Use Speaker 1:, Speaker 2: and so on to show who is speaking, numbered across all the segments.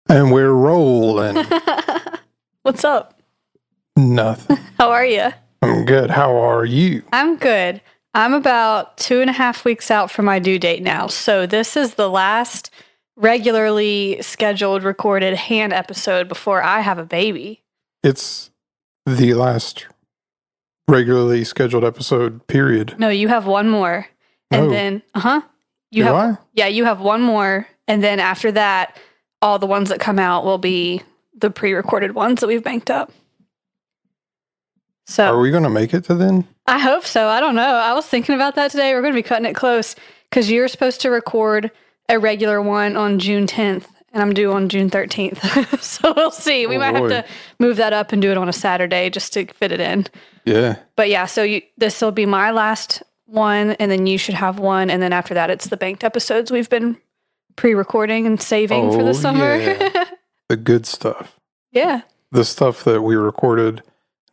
Speaker 1: And we're rolling.
Speaker 2: What's up?
Speaker 1: Nothing.
Speaker 2: How are you?
Speaker 1: I'm good. How are you?
Speaker 2: I'm good. I'm about 2.5 weeks out from my due date now. So this is the last regularly scheduled recorded hand episode before I have a baby.
Speaker 1: It's the last regularly scheduled episode, period.
Speaker 2: No, you have one more. And then, You have one more. And then after that, all the ones that come out will be the pre-recorded ones that we've banked up. So
Speaker 1: are we going to make it to then?
Speaker 2: I hope so. I don't know. I was thinking about that today. We're going to be cutting it close because you're supposed to record a regular one on June 10th, and I'm due on June 13th. So we'll see. We might have to move that up and do it on a Saturday just to fit it in.
Speaker 1: Yeah.
Speaker 2: But yeah, so this will be my last one, and then you should have one, and then after that, it's the banked episodes we've been pre-recording and saving for the summer.
Speaker 1: Yeah. The good stuff.
Speaker 2: Yeah.
Speaker 1: The stuff that we recorded,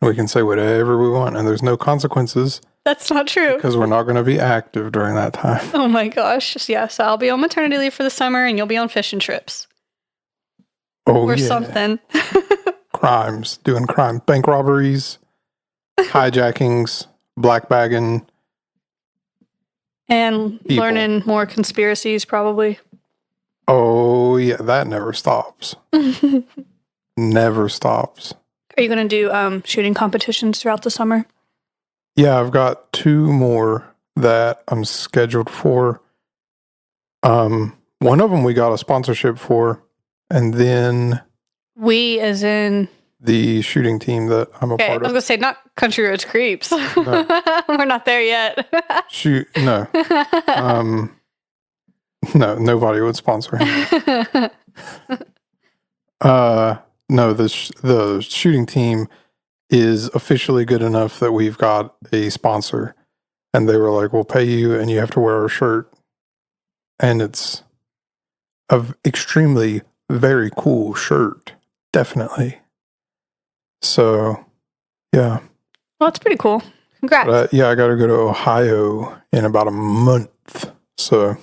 Speaker 1: we can say whatever we want, and there's no consequences.
Speaker 2: That's not true.
Speaker 1: Because we're not going to be active during that time.
Speaker 2: Oh my gosh. Yeah, so I'll be on maternity leave for the summer, and you'll be on fishing trips. Or something.
Speaker 1: Crimes. Doing crime. Bank robberies, hijackings, black bagging.
Speaker 2: And
Speaker 1: people.
Speaker 2: Learning more conspiracies, probably.
Speaker 1: Oh, yeah. That never stops. Never stops.
Speaker 2: Are you going to do shooting competitions throughout the summer?
Speaker 1: Yeah, I've got 2 more that I'm scheduled for. One of them we got a sponsorship for, and then
Speaker 2: we, as in
Speaker 1: the shooting team that I'm a part of.
Speaker 2: I was going to say, not Country Roads Creeps. No. We're not there yet.
Speaker 1: No. No, nobody would sponsor him. No, the shooting team is officially good enough that we've got a sponsor. And they were like, we'll pay you and you have to wear our shirt. And it's an extremely, very cool shirt. Definitely. So, yeah.
Speaker 2: Well, that's pretty cool. Congrats.
Speaker 1: But, yeah, I got to go to Ohio in about a month. So,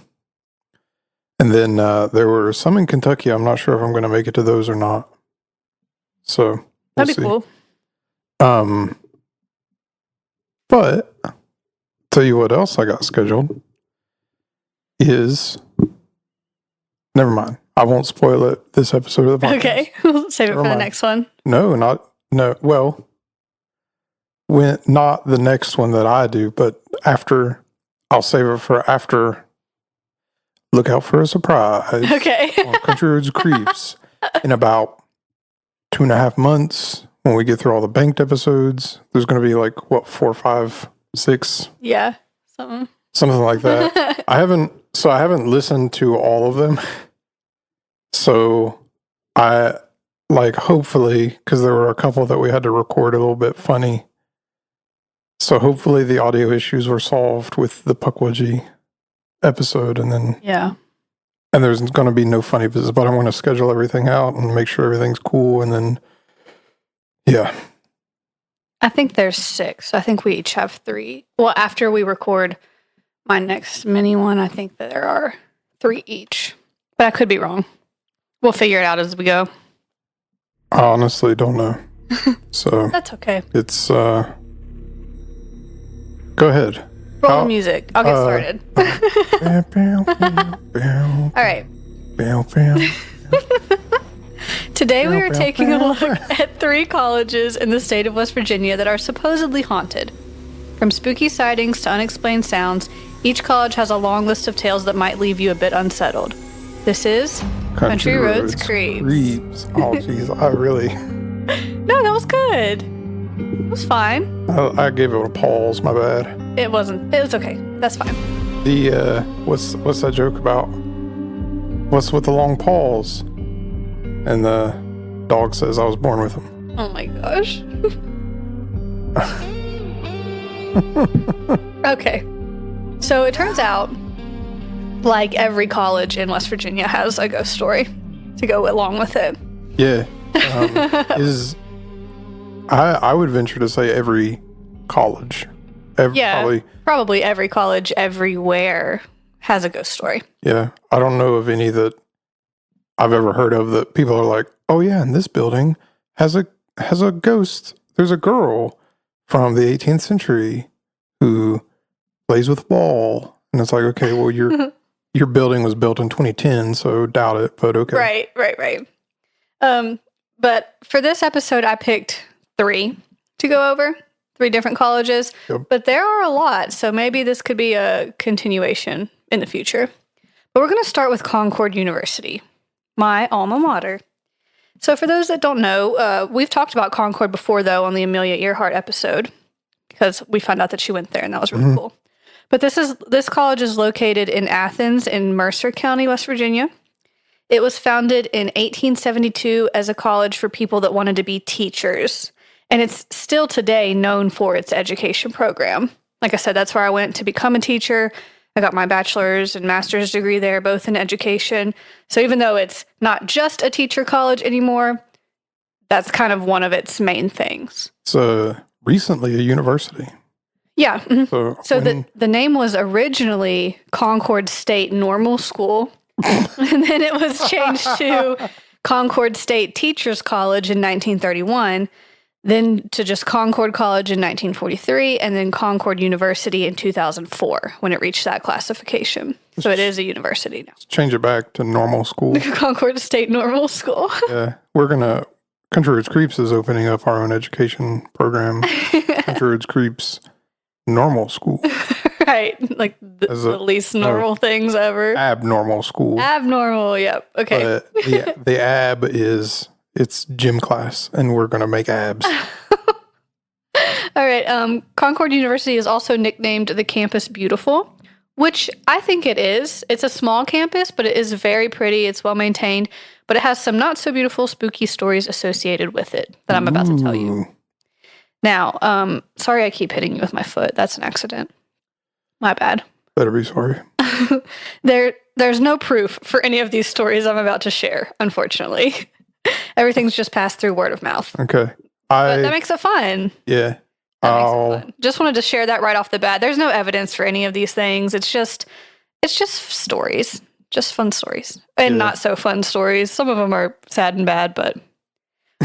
Speaker 1: and then there were some in Kentucky. I'm not sure if I'm going to make it to those or not. So,
Speaker 2: that'd be cool.
Speaker 1: But tell you what else I got scheduled is, never mind. I won't spoil it this episode of the podcast.
Speaker 2: Okay, we'll save it for the next one.
Speaker 1: No. Well, not the next one that I do, but after. I'll save it for after. Look out for a surprise.
Speaker 2: Okay.
Speaker 1: On Country Roads Creeps in about 2.5 months. When we get through all the banked episodes, there's going to be 4, 5, 6?
Speaker 2: Yeah,
Speaker 1: something like that. I haven't listened to all of them. So I hopefully, because there were a couple that we had to record a little bit funny. So hopefully the audio issues were solved with the Pukwudgie episode, and then and there's going to be no funny business, but I'm going to schedule everything out and make sure everything's cool, and then. Yeah.
Speaker 2: I think there's 6. I think we each have 3. Well, after we record my next mini one, I think that there are 3 each. But I could be wrong. We'll figure it out as we go.
Speaker 1: I honestly don't know. So
Speaker 2: that's okay.
Speaker 1: It's go ahead.
Speaker 2: Roll the music. I'll get started. All right. Today we are taking a look at 3 colleges in the state of West Virginia that are supposedly haunted. From spooky sightings to unexplained sounds, each college has a long list of tales that might leave you a bit unsettled. This is Country Roads Creeps.
Speaker 1: Oh, jeez. I really...
Speaker 2: No, that was good. It was fine.
Speaker 1: I gave it a pause. My bad.
Speaker 2: It wasn't. It was okay. That's fine.
Speaker 1: The, what's that joke about? What's with the long pause? And the dog says I was born with him.
Speaker 2: Oh my gosh. Okay. So it turns out, like every college in West Virginia has a ghost story to go along with it.
Speaker 1: Yeah. I would venture to say every college.
Speaker 2: Probably every college everywhere has a ghost story.
Speaker 1: Yeah. I don't know of any that I've ever heard of that people are like, oh yeah, and this building has a ghost. There's a girl from the 18th century who plays with ball. And it's like, okay, well, your building was built in 2010, so doubt it, but okay.
Speaker 2: Right. But for this episode, I picked 3 to go over, 3 different colleges.
Speaker 1: Yep.
Speaker 2: But there are a lot, so maybe this could be a continuation in the future. But we're going to start with Concord University, my alma mater. So for those that don't know, we've talked about Concord before, though, on the Amelia Earhart episode, because we found out that she went there, and that was really cool. But this college is located in Athens in Mercer County, West Virginia. It was founded in 1872 as a college for people that wanted to be teachers. And it's still today known for its education program. Like I said, that's where I went to become a teacher. I got my bachelor's and master's degree there, both in education. So even though it's not just a teacher college anymore, that's kind of one of its main things.
Speaker 1: It's recently a university.
Speaker 2: Yeah. Mm-hmm. So
Speaker 1: when...
Speaker 2: the name was originally Concord State Normal School. And then it was changed to Concord State Teachers College in 1931, then to just Concord College in 1943, and then Concord University in 2004 when it reached that classification. So it is a university now.
Speaker 1: Let's change it back to normal school.
Speaker 2: Concord State Normal School.
Speaker 1: Yeah. Country Roads Creeps is opening up our own education program. Country Roads Creeps Normal School.
Speaker 2: Right, like the least normal things ever.
Speaker 1: Abnormal school.
Speaker 2: Abnormal, yep. Okay.
Speaker 1: But the ab it's gym class, and we're going to make abs.
Speaker 2: All right, Concord University is also nicknamed the Campus Beautiful, which I think it is. It's a small campus, but it is very pretty. It's well maintained, but it has some not so beautiful, spooky stories associated with it that I'm about to tell you. Now, sorry I keep hitting you with my foot. That's an accident. My bad.
Speaker 1: Better be sorry.
Speaker 2: There's no proof for any of these stories I'm about to share, unfortunately. Everything's just passed through word of mouth.
Speaker 1: Okay.
Speaker 2: But that makes it fun.
Speaker 1: Yeah.
Speaker 2: That makes it fun. Just wanted to share that right off the bat. There's no evidence for any of these things. It's just stories. Just fun stories. And not so fun stories. Some of them are sad and bad, but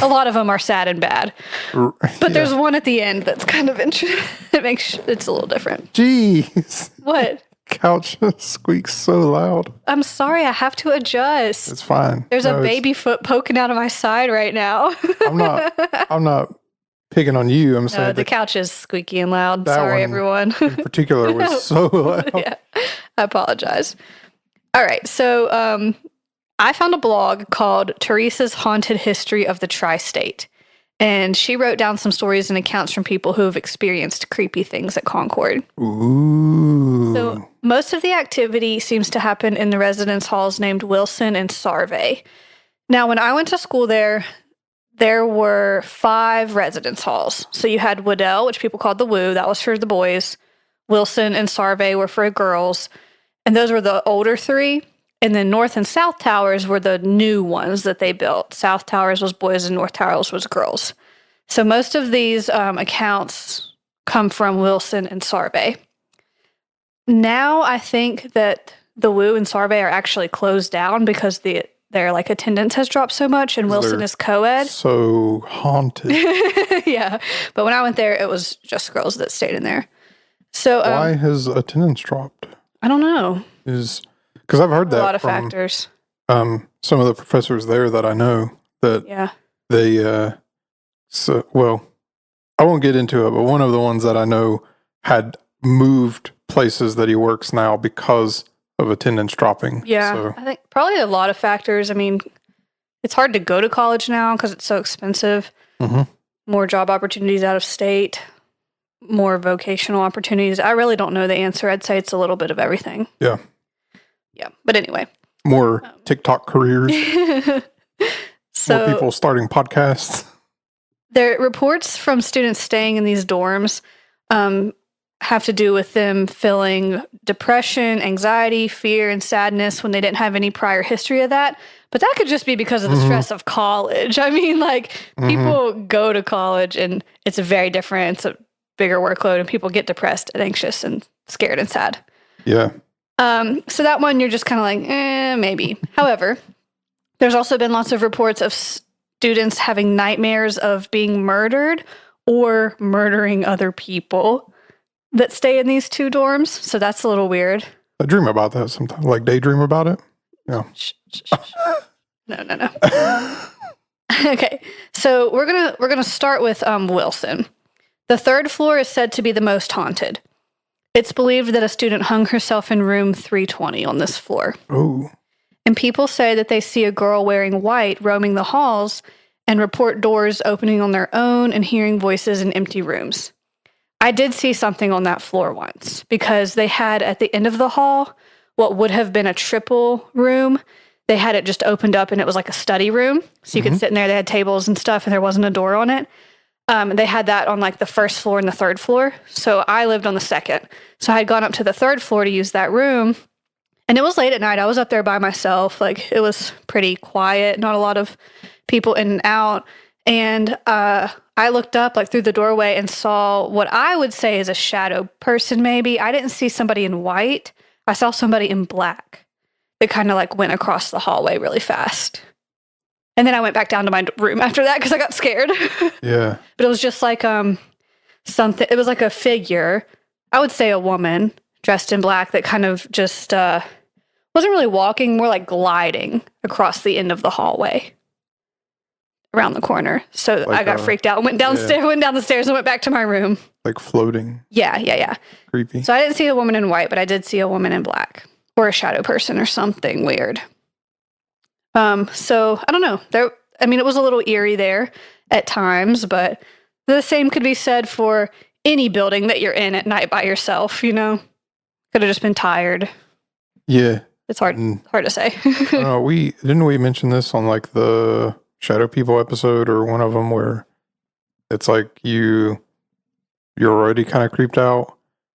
Speaker 2: a lot of them are sad and bad. But there's one at the end that's kind of interesting. It's a little different.
Speaker 1: Jeez.
Speaker 2: What?
Speaker 1: Couch squeaks so loud.
Speaker 2: I'm sorry, I have to adjust.
Speaker 1: It's fine.
Speaker 2: There's a baby foot poking out of my side right now.
Speaker 1: I'm not picking on you. I'm saying
Speaker 2: the couch is squeaky and loud. Sorry, everyone.
Speaker 1: In particular was so loud.
Speaker 2: Yeah, I apologize. All right, so I found a blog called Teresa's Haunted History of the Tri-State, and she wrote down some stories and accounts from people who have experienced creepy things at Concord.
Speaker 1: Ooh.
Speaker 2: So most of the activity seems to happen in the residence halls named Wilson and Sarvey. Now, when I went to school there were 5 residence halls. So you had Waddell, which people called the Woo. That was for the boys. Wilson and Sarvey were for girls. And those were the older 3. And then North and South Towers were the new ones that they built. South Towers was boys and North Towers was girls. So most of these accounts come from Wilson and Sarvey. Now I think that the Woo and Sarvey are actually closed down because their like attendance has dropped so much, and Wilson is co-ed.
Speaker 1: So haunted.
Speaker 2: Yeah. But when I went there, it was just girls that stayed in there. So
Speaker 1: why has attendance dropped?
Speaker 2: I don't know.
Speaker 1: Because I've heard that
Speaker 2: a lot of
Speaker 1: from,
Speaker 2: factors.
Speaker 1: Some of the professors there that I know that they I won't get into it, but one of the ones that I know had moved places that he works now because of attendance dropping.
Speaker 2: Yeah,
Speaker 1: so.
Speaker 2: I think probably a lot of factors. I mean, it's hard to go to college now because it's so expensive.
Speaker 1: Mm-hmm.
Speaker 2: More job opportunities out of state, more vocational opportunities. I really don't know the answer. I'd say it's a little bit of everything.
Speaker 1: Yeah.
Speaker 2: Yeah, but anyway.
Speaker 1: More TikTok careers.
Speaker 2: More
Speaker 1: people starting podcasts.
Speaker 2: There reports from students staying in these dorms have to do with them feeling depression, anxiety, fear, and sadness when they didn't have any prior history of that. But that could just be because of the stress of college. I mean, people go to college and it's very different. It's a bigger workload and people get depressed and anxious and scared and sad.
Speaker 1: Yeah.
Speaker 2: So that one, you're just kind of like, maybe. However, There's also been lots of reports of students having nightmares of being murdered or murdering other people that stay in these 2 dorms. So that's a little weird.
Speaker 1: I dream about that sometimes, like daydream about it. Yeah.
Speaker 2: No. Okay, so we're gonna start with Wilson. The 3rd floor is said to be the most haunted. It's believed that a student hung herself in room 320 on this floor.
Speaker 1: Oh.
Speaker 2: And people say that they see a girl wearing white roaming the halls and report doors opening on their own and hearing voices in empty rooms. I did see something on that floor once because they had at the end of the hall what would have been a triple room. They had it just opened up and it was like a study room. So you could sit in there. They had tables and stuff and there wasn't a door on it. They had that on like the 1st floor and the 3rd floor. So I lived on the 2nd. So I had gone up to the 3rd floor to use that room. And it was late at night. I was up there by myself. Like it was pretty quiet, not a lot of people in and out. And I looked up like through the doorway and saw what I would say is a shadow person maybe. I didn't see somebody in white. I saw somebody in black that kind of like went across the hallway really fast. And then I went back down to my room after that because I got scared.
Speaker 1: Yeah.
Speaker 2: But it was just like something, it was like a figure, I would say a woman dressed in black that kind of just wasn't really walking, more like gliding across the end of the hallway around the corner. So like I got freaked out and went downstairs, went down the stairs and went back to my room. Like
Speaker 1: floating.
Speaker 2: Yeah.
Speaker 1: Creepy.
Speaker 2: So I didn't see a woman in white, but I did see a woman in black or a shadow person or something weird. So I don't know. It was a little eerie there at times, but the same could be said for any building that you're in at night by yourself, you know? Could have just been tired.
Speaker 1: Yeah.
Speaker 2: It's hard to say.
Speaker 1: I don't know, didn't we mention this on like the Shadow People episode or one of them where it's like you're already kind of creeped out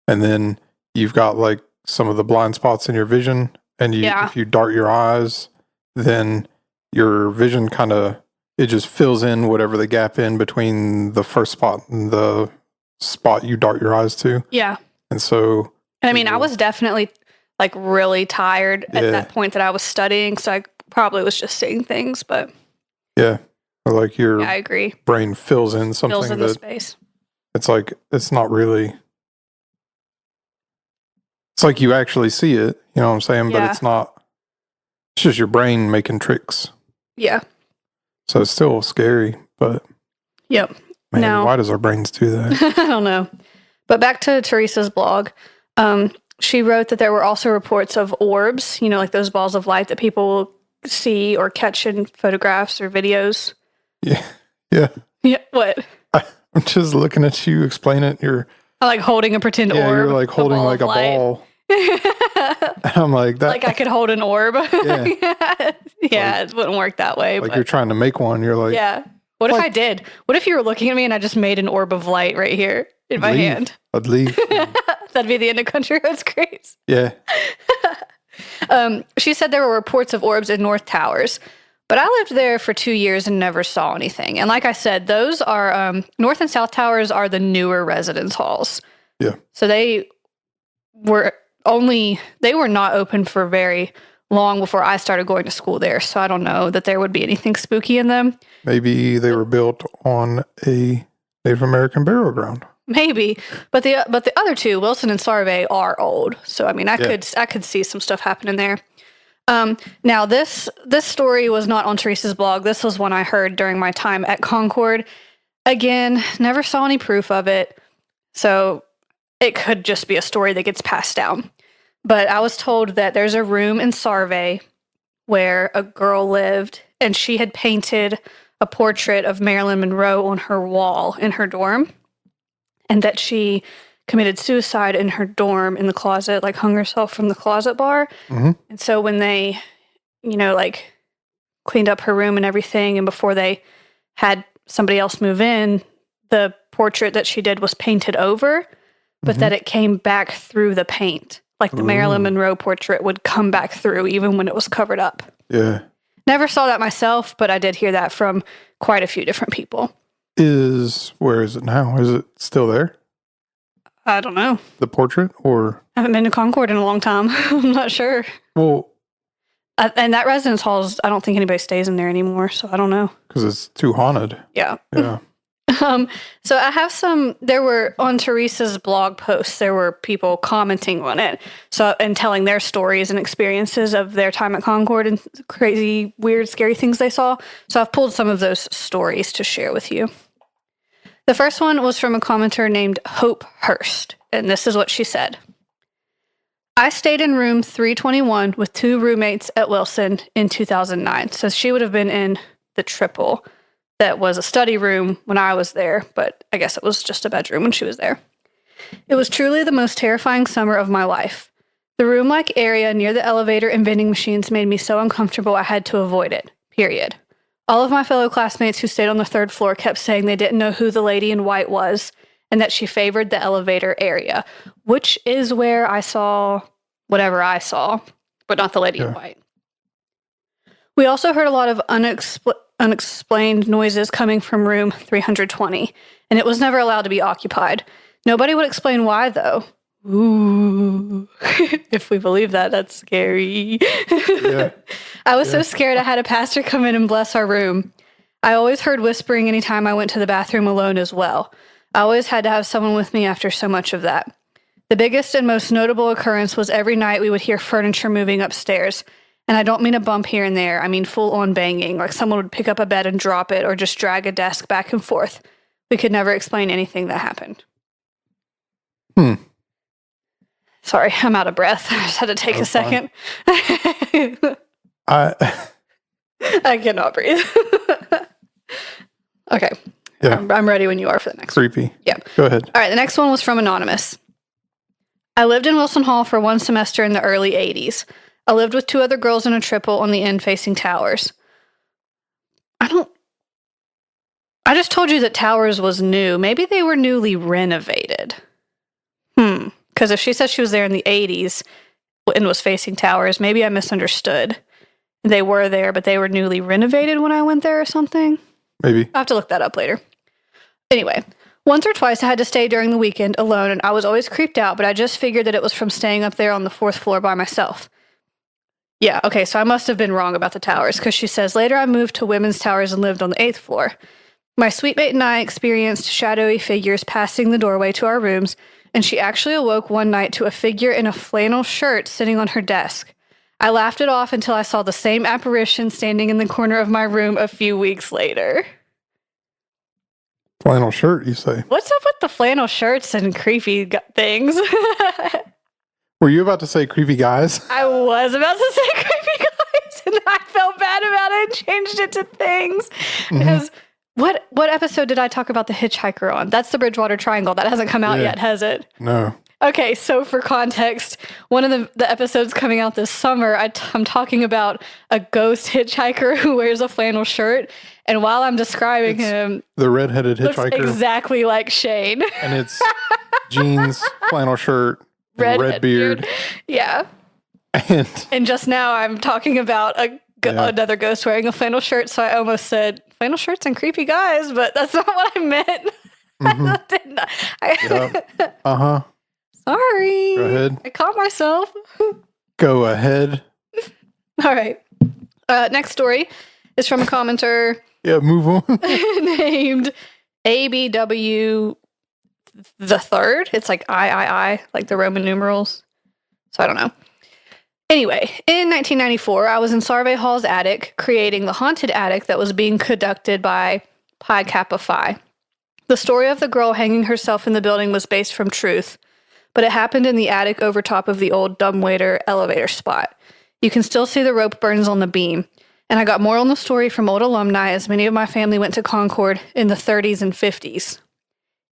Speaker 1: and then you've got like some of the blind spots in your vision and if you dart your eyes, then your vision it just fills in whatever the gap in between the first spot and the spot you dart your eyes to.
Speaker 2: Yeah.
Speaker 1: And so...
Speaker 2: I mean, I was definitely like really tired at that point that I was studying, so I probably was just seeing things, but...
Speaker 1: Yeah. Or like your
Speaker 2: I agree.
Speaker 1: brain fills in something
Speaker 2: fills in the space.
Speaker 1: It's like, it's not really... It's like you actually see it, you know what I'm saying?
Speaker 2: Yeah.
Speaker 1: But it's not... It's just your brain making tricks.
Speaker 2: Yeah.
Speaker 1: So it's still scary, but...
Speaker 2: Yep.
Speaker 1: Man, why does our brains do that?
Speaker 2: I don't know. But back to Teresa's blog. She wrote that there were also reports of orbs, you know, like those balls of light that people will see or catch in photographs or videos.
Speaker 1: Yeah. Yeah.
Speaker 2: Yeah. What?
Speaker 1: I'm just looking at you explain it.
Speaker 2: I like holding a pretend orb.
Speaker 1: Yeah, you're like holding like a ball. I'm like that.
Speaker 2: Like I could hold an orb.
Speaker 1: Yeah.
Speaker 2: Yeah, it wouldn't work that way.
Speaker 1: Like you're trying to make one. You're like,
Speaker 2: yeah. What if I did? What if you were looking at me and I just made an orb of light right here in my hand?
Speaker 1: I'd leave.
Speaker 2: That'd be the end of Country Roads Grace.
Speaker 1: Yeah.
Speaker 2: She said there were reports of orbs in North Towers, but I lived there for 2 years and never saw anything. And like I said, those are North and South Towers are the newer residence halls.
Speaker 1: Yeah.
Speaker 2: So they were not open for very long before I started going to school there. So I don't know that there would be anything spooky in them.
Speaker 1: Maybe they were built on a Native American burial ground.
Speaker 2: Maybe, but the other two, Wilson and Sarvey, are old. So I mean, I could see some stuff happening there. Now this story was not on Teresa's blog. This was one I heard during my time at Concord. Again, never saw any proof of it, so it could just be a story that gets passed down. But I was told that there's a room in Sarvey where a girl lived, and she had painted a portrait of Marilyn Monroe on her wall in her dorm. And that she committed suicide in her dorm in the closet, like hung herself from the closet bar. Mm-hmm. And so when they, like cleaned up her room and everything, and before they had somebody else move in, the portrait that she did was painted over, but that it came back through the paint. Like the Marilyn Monroe portrait would come back through even when it was covered up.
Speaker 1: Yeah.
Speaker 2: Never saw that myself, but I did hear that from quite a few different people.
Speaker 1: Where is it now? Is it still there?
Speaker 2: I don't know.
Speaker 1: The portrait, or?
Speaker 2: I haven't been to Concord in a long time. I'm not sure.
Speaker 1: Well,
Speaker 2: And that residence hall I don't think anybody stays in there anymore, so I don't know.
Speaker 1: Because it's too haunted.
Speaker 2: Yeah.
Speaker 1: Yeah.
Speaker 2: So I have there were on Teresa's blog posts, there were people commenting on it. And telling their stories and experiences of their time at Concord and crazy, weird, scary things they saw. So I've pulled some of those stories to share with you. The first one was from a commenter named Hope Hurst. And this is what she said. I stayed in room 321 with 2 roommates at Wilson in 2009. So she would have been in the triple. That was a study room when I was there, but I guess it was just a bedroom when she was there. It was truly the most terrifying summer of my life. The room-like area near the elevator and vending machines made me so uncomfortable I had to avoid it, period. All of my fellow classmates who stayed on the 3rd floor kept saying they didn't know who the lady in white was and that she favored the elevator area, which is where I saw whatever I saw, but not the lady in white. We also heard a lot of unexplained noises coming from room 320, and it was never allowed to be occupied. Nobody would explain why, though. Ooh. If we believe that, that's scary. Yeah. I was so scared I had a pastor come in and bless our room. I always heard whispering anytime I went to the bathroom alone as well. I always had to have someone with me after so much of that. The biggest and most notable occurrence was every night we would hear furniture moving upstairs. And I don't mean a bump here and there. I mean full-on banging, like someone would pick up a bed and drop it or just drag a desk back and forth. We could never explain anything that happened. Sorry, I'm out of breath. I just had to take a second. I cannot breathe. Okay. Yeah. I'm ready when you are for the next
Speaker 1: one. Creepy.
Speaker 2: Yeah.
Speaker 1: Go ahead.
Speaker 2: All right, the next one was from Anonymous. I lived in Wilson Hall for 1 semester in the early 80s. I lived with 2 other girls in a triple on the end facing towers. I just told you that towers was new. Maybe they were newly renovated. Because if she said she was there in the 80s and was facing towers, maybe I misunderstood. They were there, but they were newly renovated when I went there or something.
Speaker 1: Maybe.
Speaker 2: I'll have to look that up later. Anyway, once or twice I had to stay during the weekend alone, and I was always creeped out, but I just figured that it was from staying up there on the 4th floor by myself. Yeah, okay, so I must have been wrong about the towers, because she says, later I moved to women's towers and lived on the 8th floor. My suite mate and I experienced shadowy figures passing the doorway to our rooms, and she actually awoke one night to a figure in a flannel shirt sitting on her desk. I laughed it off until I saw the same apparition standing in the corner of my room a few weeks later.
Speaker 1: Flannel shirt, you say?
Speaker 2: What's up with the flannel shirts and creepy things?
Speaker 1: Were you about to say creepy guys?
Speaker 2: I was about to say creepy guys, and I felt bad about it and changed it to things. Because what episode did I talk about the hitchhiker on? That's the Bridgewater Triangle. That hasn't come out yet, has it?
Speaker 1: No.
Speaker 2: Okay, so for context, one of the episodes coming out this summer, I'm talking about a ghost hitchhiker who wears a flannel shirt. And while I'm describing him,
Speaker 1: the redheaded hitchhiker,
Speaker 2: looks exactly like Shane.
Speaker 1: And it's jeans, flannel shirt, red beard.
Speaker 2: Yeah. And just now I'm talking about another ghost wearing a flannel shirt. So I almost said flannel shirts and creepy guys, but that's not what I meant. Sorry.
Speaker 1: Go ahead.
Speaker 2: I caught myself.
Speaker 1: Go ahead.
Speaker 2: All right. Next story is from a commenter.
Speaker 1: Yeah, move on.
Speaker 2: Named ABW the Third. It's like III, like the Roman numerals. So I don't know. Anyway, in 1994, I was in Sarvey Hall's attic, creating the haunted attic that was being conducted by Pi Kappa Phi. The story of the girl hanging herself in the building was based from truth, but it happened in the attic over top of the old dumbwaiter elevator spot. You can still see the rope burns on the beam. And I got more on the story from old alumni, as many of my family went to Concord in the 30s and 50s.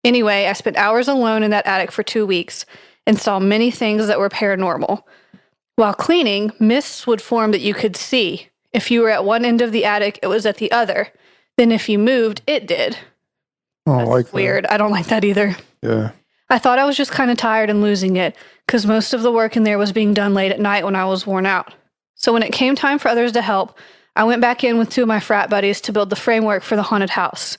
Speaker 2: Anyway, I spent hours alone in that attic for 2 weeks and saw many things that were paranormal. While cleaning, mists would form that you could see. If you were at one end of the attic, it was at the other. Then if you moved, it did.
Speaker 1: Oh, I like that.
Speaker 2: Weird. I don't like that either.
Speaker 1: Yeah.
Speaker 2: I thought I was just kind of tired and losing it, because most of the work in there was being done late at night when I was worn out. So when it came time for others to help, I went back in with 2 of my frat buddies to build the framework for the haunted house.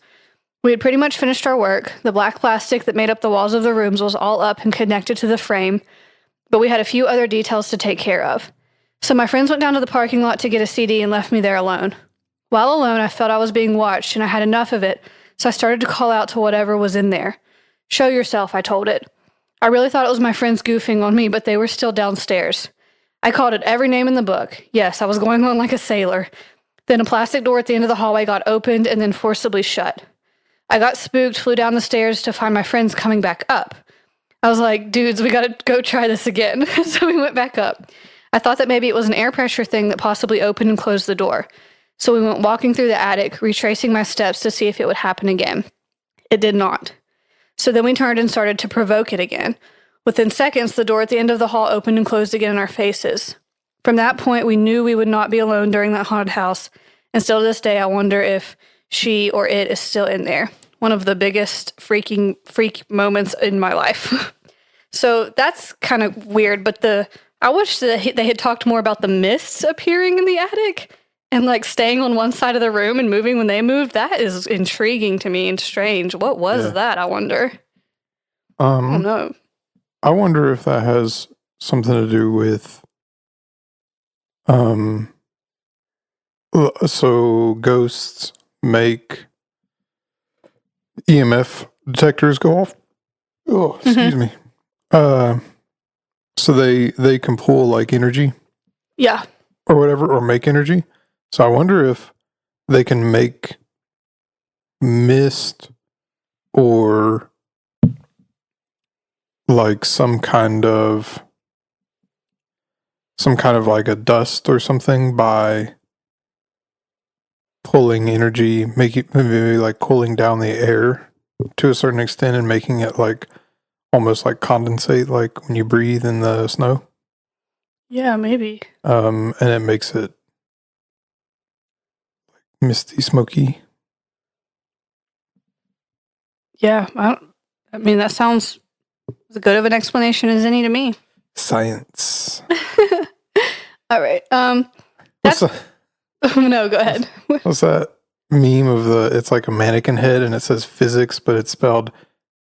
Speaker 2: We had pretty much finished our work. The black plastic that made up the walls of the rooms was all up and connected to the frame, but we had a few other details to take care of. So my friends went down to the parking lot to get a CD and left me there alone. While alone, I felt I was being watched and I had enough of it, so I started to call out to whatever was in there. Show yourself, I told it. I really thought it was my friends goofing on me, but they were still downstairs. I called it every name in the book. Yes, I was going on like a sailor. Then a plastic door at the end of the hallway got opened and then forcibly shut. I got spooked, flew down the stairs to find my friends coming back up. I was like, dudes, we gotta go try this again. So we went back up. I thought that maybe it was an air pressure thing that possibly opened and closed the door. So we went walking through the attic, retracing my steps to see if it would happen again. It did not. So then we turned and started to provoke it again. Within seconds, the door at the end of the hall opened and closed again in our faces. From that point, we knew we would not be alone during that haunted house. And still to this day, I wonder if she or it is still in there. One of the biggest freak moments in my life. So that's kind of weird, but I wish that they had talked more about the mists appearing in the attic and like staying on one side of the room and moving when they moved. That is intriguing to me and strange. What was that, I wonder? I don't know.
Speaker 1: I wonder if that has something to do with so ghosts make EMF detectors go off. Oh, excuse me. So they can pull like energy.
Speaker 2: Yeah.
Speaker 1: Or whatever, or make energy. So I wonder if they can make mist or like some kind of like a dust or something by pulling energy, maybe like cooling down the air to a certain extent and making it like almost like condensate, like when you breathe in the snow.
Speaker 2: Yeah, maybe.
Speaker 1: And it makes it misty, smoky.
Speaker 2: Yeah, I mean, that sounds as good of an explanation as any to me.
Speaker 1: Science.
Speaker 2: All right.
Speaker 1: What's that?
Speaker 2: No, go ahead.
Speaker 1: What's that meme of it's like a mannequin head and it says physics, but it's spelled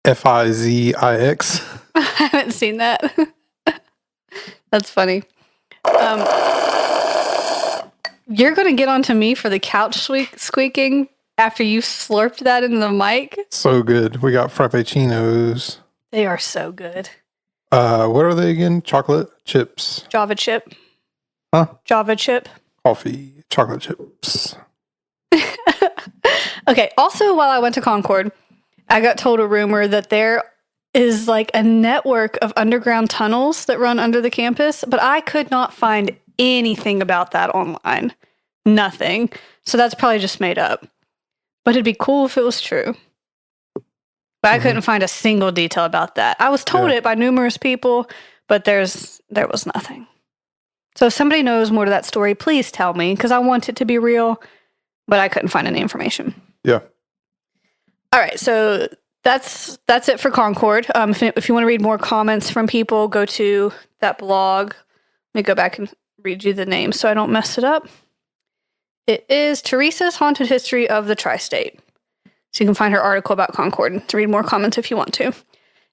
Speaker 1: Fizix?
Speaker 2: I haven't seen that. That's funny. You're going to get onto me for the couch squeaking after you slurped that into the mic?
Speaker 1: So good. We got frappuccinos.
Speaker 2: They are so good.
Speaker 1: What are they again? Chocolate chips.
Speaker 2: Java chip.
Speaker 1: Huh?
Speaker 2: Java chip.
Speaker 1: Coffee. Chocolate chips.
Speaker 2: Okay. Also, while I went to Concord, I got told a rumor that there is like a network of underground tunnels that run under the campus, but I could not find anything about that online. Nothing. So that's probably just made up. But it'd be cool if it was true. But I couldn't find a single detail about that. I was told it by numerous people, but there was nothing. So if somebody knows more to that story, please tell me, because I want it to be real, but I couldn't find any information.
Speaker 1: Yeah.
Speaker 2: All right, so that's it for Concord. If you want to read more comments from people, go to that blog. Let me go back and read you the name so I don't mess it up. It is Teresa's Haunted History of the Tri-State. So you can find her article about Concord to read more comments if you want to.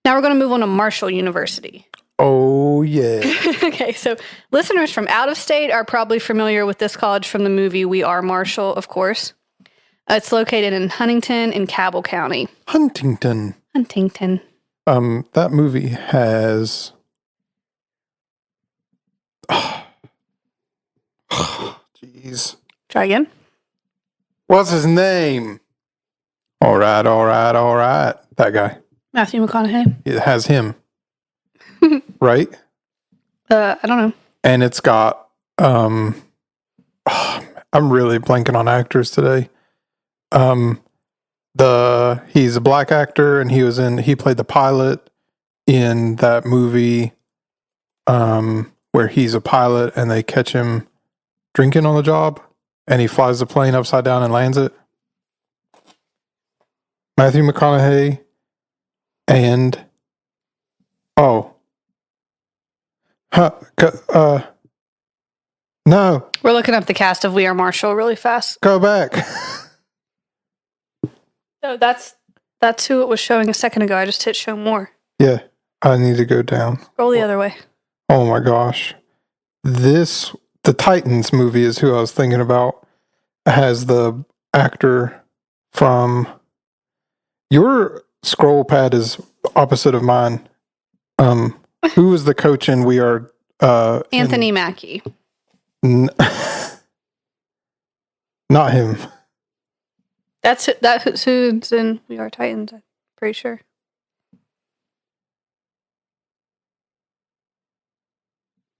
Speaker 2: Now we're going to move on to Marshall University.
Speaker 1: Oh, yeah.
Speaker 2: Okay, so listeners from out of state are probably familiar with this college from the movie We Are Marshall, of course. It's located in Huntington in Cabell County.
Speaker 1: Huntington.
Speaker 2: Huntington.
Speaker 1: That movie has... Jeez.
Speaker 2: Try again.
Speaker 1: What's his name? All right. That guy.
Speaker 2: Matthew McConaughey.
Speaker 1: It has him. Right?
Speaker 2: I don't know.
Speaker 1: And it's got... I'm really blanking on actors today. He's a black actor and he played the pilot in that movie where he's a pilot and they catch him drinking on the job and he flies the plane upside down and lands it. Matthew McConaughey and no.
Speaker 2: We're looking up the cast of We Are Marshall really fast.
Speaker 1: Go back.
Speaker 2: So that's who it was showing a second ago. I just hit show more.
Speaker 1: Yeah, I need to go down.
Speaker 2: Roll the other way.
Speaker 1: Oh my gosh. This the Titans movie is who I was thinking about. It has the actor from your scroll pad is opposite of mine. Who was the coach in We Are?
Speaker 2: Anthony Mackie.
Speaker 1: Not him.
Speaker 2: That's who's in We Are Titans. I'm pretty sure.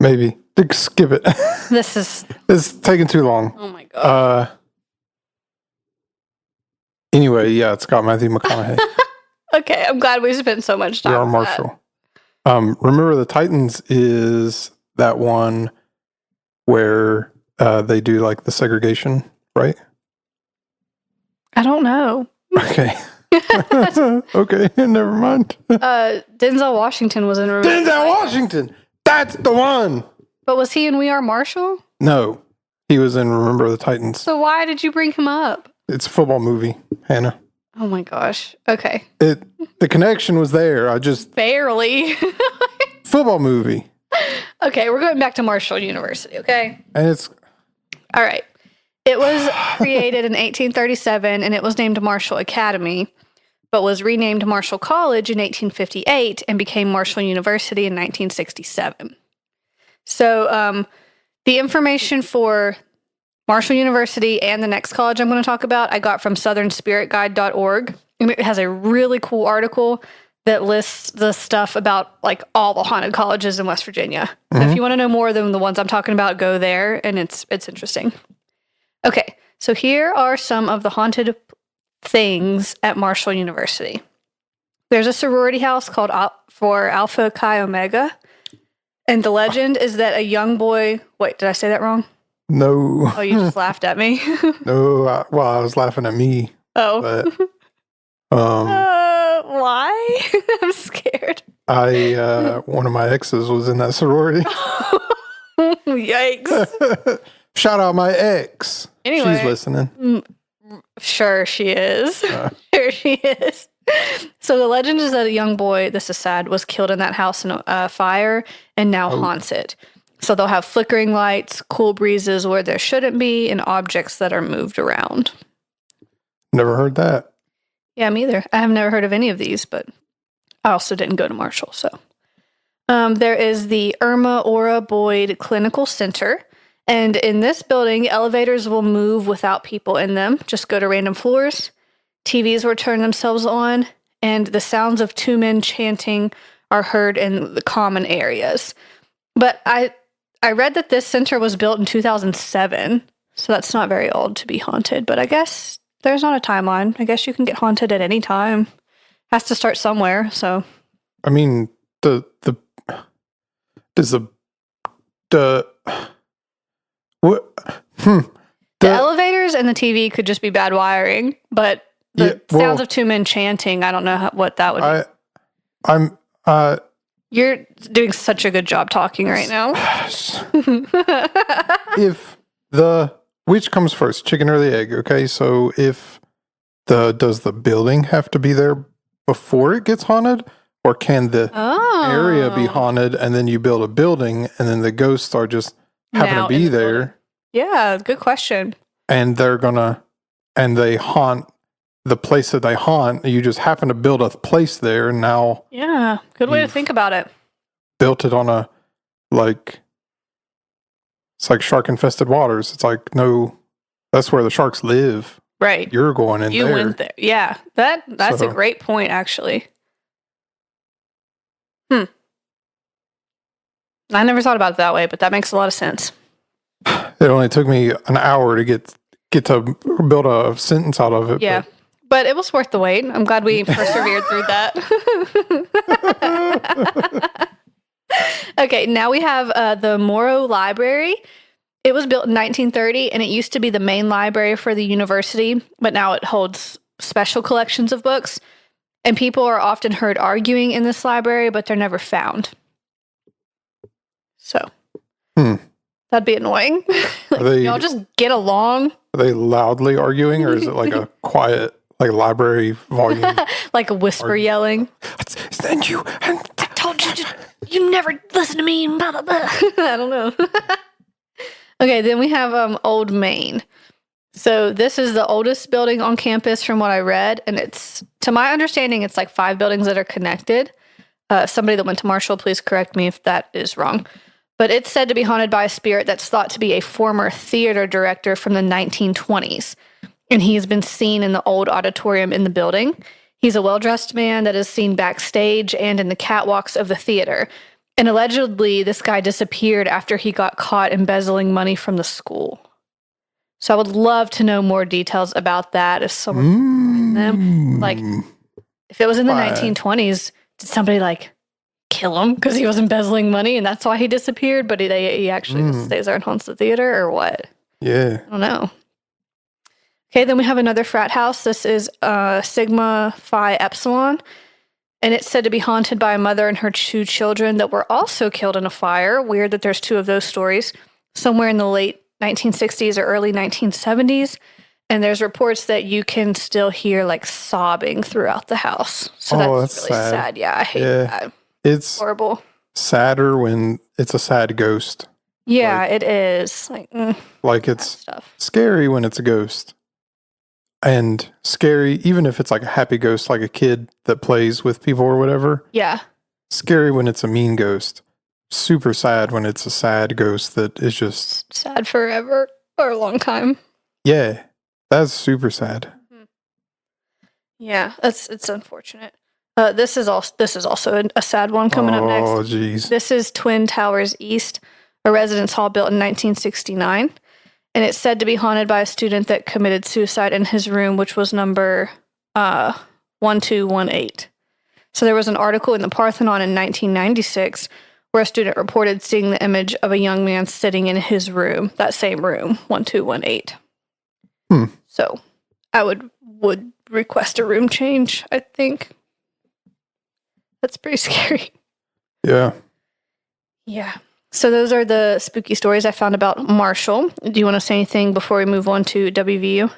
Speaker 1: Maybe. Skip it. It's taking too long.
Speaker 2: Oh my god.
Speaker 1: Anyway, yeah, it's got Matthew McConaughey.
Speaker 2: Okay, I'm glad we spent so much time.
Speaker 1: We Are Marshall. Remember the Titans is that one where they do like the segregation, right?
Speaker 2: I don't know.
Speaker 1: Okay. Okay, never mind.
Speaker 2: Denzel Washington was in
Speaker 1: Denzel Washington! That's the one!
Speaker 2: But was he in We Are Marshall?
Speaker 1: No. He was in Remember the Titans.
Speaker 2: So why did you bring him up?
Speaker 1: It's a football movie, Hannah.
Speaker 2: Oh my gosh. Okay.
Speaker 1: The connection was there. I just...
Speaker 2: Barely.
Speaker 1: Football movie.
Speaker 2: Okay, we're going back to Marshall University, okay?
Speaker 1: And it's...
Speaker 2: All right. It was created in 1837, and it was named Marshall Academy, but was renamed Marshall College in 1858 and became Marshall University in 1967. So the information for Marshall University and the next college I'm going to talk about, I got from southernspiritguide.org. And it has a really cool article that lists the stuff about like all the haunted colleges in West Virginia. So if you want to know more than the ones I'm talking about, go there, and it's interesting. Okay, so here are some of the haunted things at Marshall University. There's a sorority house called for Alpha Chi Omega, and the legend is that a young boy... Wait, did I say that wrong?
Speaker 1: No.
Speaker 2: Oh, you just laughed at me?
Speaker 1: No, I was laughing at me.
Speaker 2: Oh.
Speaker 1: But,
Speaker 2: why? I'm scared.
Speaker 1: One of my exes was in that sorority.
Speaker 2: Yikes.
Speaker 1: Shout out my ex.
Speaker 2: Anyway.
Speaker 1: She's listening.
Speaker 2: Sure she is. Sure she is. So the legend is that a young boy, this is sad, was killed in that house in a fire and now haunts it. So they'll have flickering lights, cool breezes where there shouldn't be, and objects that are moved around.
Speaker 1: Never heard that.
Speaker 2: Yeah, me either. I have never heard of any of these, but I also didn't go to Marshall. So there is the Irma Ora Boyd Clinical Center. And in this building, elevators will move without people in them, just go to random floors. TVs will turn themselves on, and the sounds of two men chanting are heard in the common areas. But I read that this center was built in 2007, so that's not very old to be haunted. But I guess there's not a timeline. I guess you can get haunted at any time. Has to start somewhere, so.
Speaker 1: I mean, the
Speaker 2: elevators and the TV could just be bad wiring, but the sounds of two men chanting, I don't know what that would be. You're doing such a good job talking right now.
Speaker 1: Which comes first, chicken or the egg? Okay, so does the building have to be there before it gets haunted? Or can the area be haunted and then you build a building and then the ghosts are just happen to be there?
Speaker 2: Yeah, good question.
Speaker 1: And they haunt the place that they haunt. You just happen to build a place there and now.
Speaker 2: Yeah, good way to think about it.
Speaker 1: Built it on it's like shark infested waters. It's like, no, that's where the sharks live.
Speaker 2: Right.
Speaker 1: You're going in there.
Speaker 2: You went there. Yeah, that's a great point, actually. I never thought about it that way, but that makes a lot of sense.
Speaker 1: It only took me an hour to get to build a sentence out of it.
Speaker 2: Yeah, but it was worth the wait. I'm glad we persevered through that. Okay, now we have the Morrow Library. It was built in 1930, and it used to be the main library for the university, but now it holds special collections of books. And people are often heard arguing in this library, but they're never found. So, that'd be annoying. Y'all just get along.
Speaker 1: Are they loudly arguing, or is it like a quiet, like library volume?
Speaker 2: Like a whisper yelling.
Speaker 1: And you.
Speaker 2: I told you, you never listen to me. Blah, blah, blah. I don't know. Okay, then we have Old Main. So this is the oldest building on campus from what I read, and it's, to my understanding, it's like 5 buildings that are connected. Somebody that went to Marshall, please correct me if that is wrong. But it's said to be haunted by a spirit that's thought to be a former theater director from the 1920s. And he has been seen in the old auditorium in the building. He's a well-dressed man that is seen backstage and in the catwalks of the theater. And allegedly, this guy disappeared after he got caught embezzling money from the school. So I would love to know more details about that if someone can find them. Like, if it was in the 1920s, did somebody, like, kill him because he was embezzling money and that's why he disappeared, but he actually just stays there and haunts the theater, or what?
Speaker 1: Yeah.
Speaker 2: I don't know. Okay, then we have another frat house. This is Sigma Phi Epsilon, and it's said to be haunted by a mother and her 2 children that were also killed in a fire. Weird that there's 2 of those stories. Somewhere in the late 1960s or early 1970s, and there's reports that you can still hear like sobbing throughout the house. So that's really sad. Yeah, I hate that.
Speaker 1: It's
Speaker 2: horrible.
Speaker 1: Sadder when it's a sad ghost.
Speaker 2: Yeah, it is.
Speaker 1: Like it's scary when it's a ghost. And scary, even if it's like a happy ghost, like a kid that plays with people or whatever.
Speaker 2: Yeah.
Speaker 1: Scary when it's a mean ghost. Super sad when it's a sad ghost that is just
Speaker 2: sad forever or a long time.
Speaker 1: Yeah, that's super sad.
Speaker 2: Mm-hmm. Yeah, it's unfortunate. This is also a sad one coming up next.
Speaker 1: Oh, jeez.
Speaker 2: This is Twin Towers East, a residence hall built in 1969, and it's said to be haunted by a student that committed suicide in his room, which was number 1218. So there was an article in the Parthenon in 1996 where a student reported seeing the image of a young man sitting in his room, that same room, 1218. So I would request a room change, I think. That's pretty scary.
Speaker 1: Yeah.
Speaker 2: Yeah. So those are the spooky stories I found about Marshall. Do you want to say anything before we move on to WVU?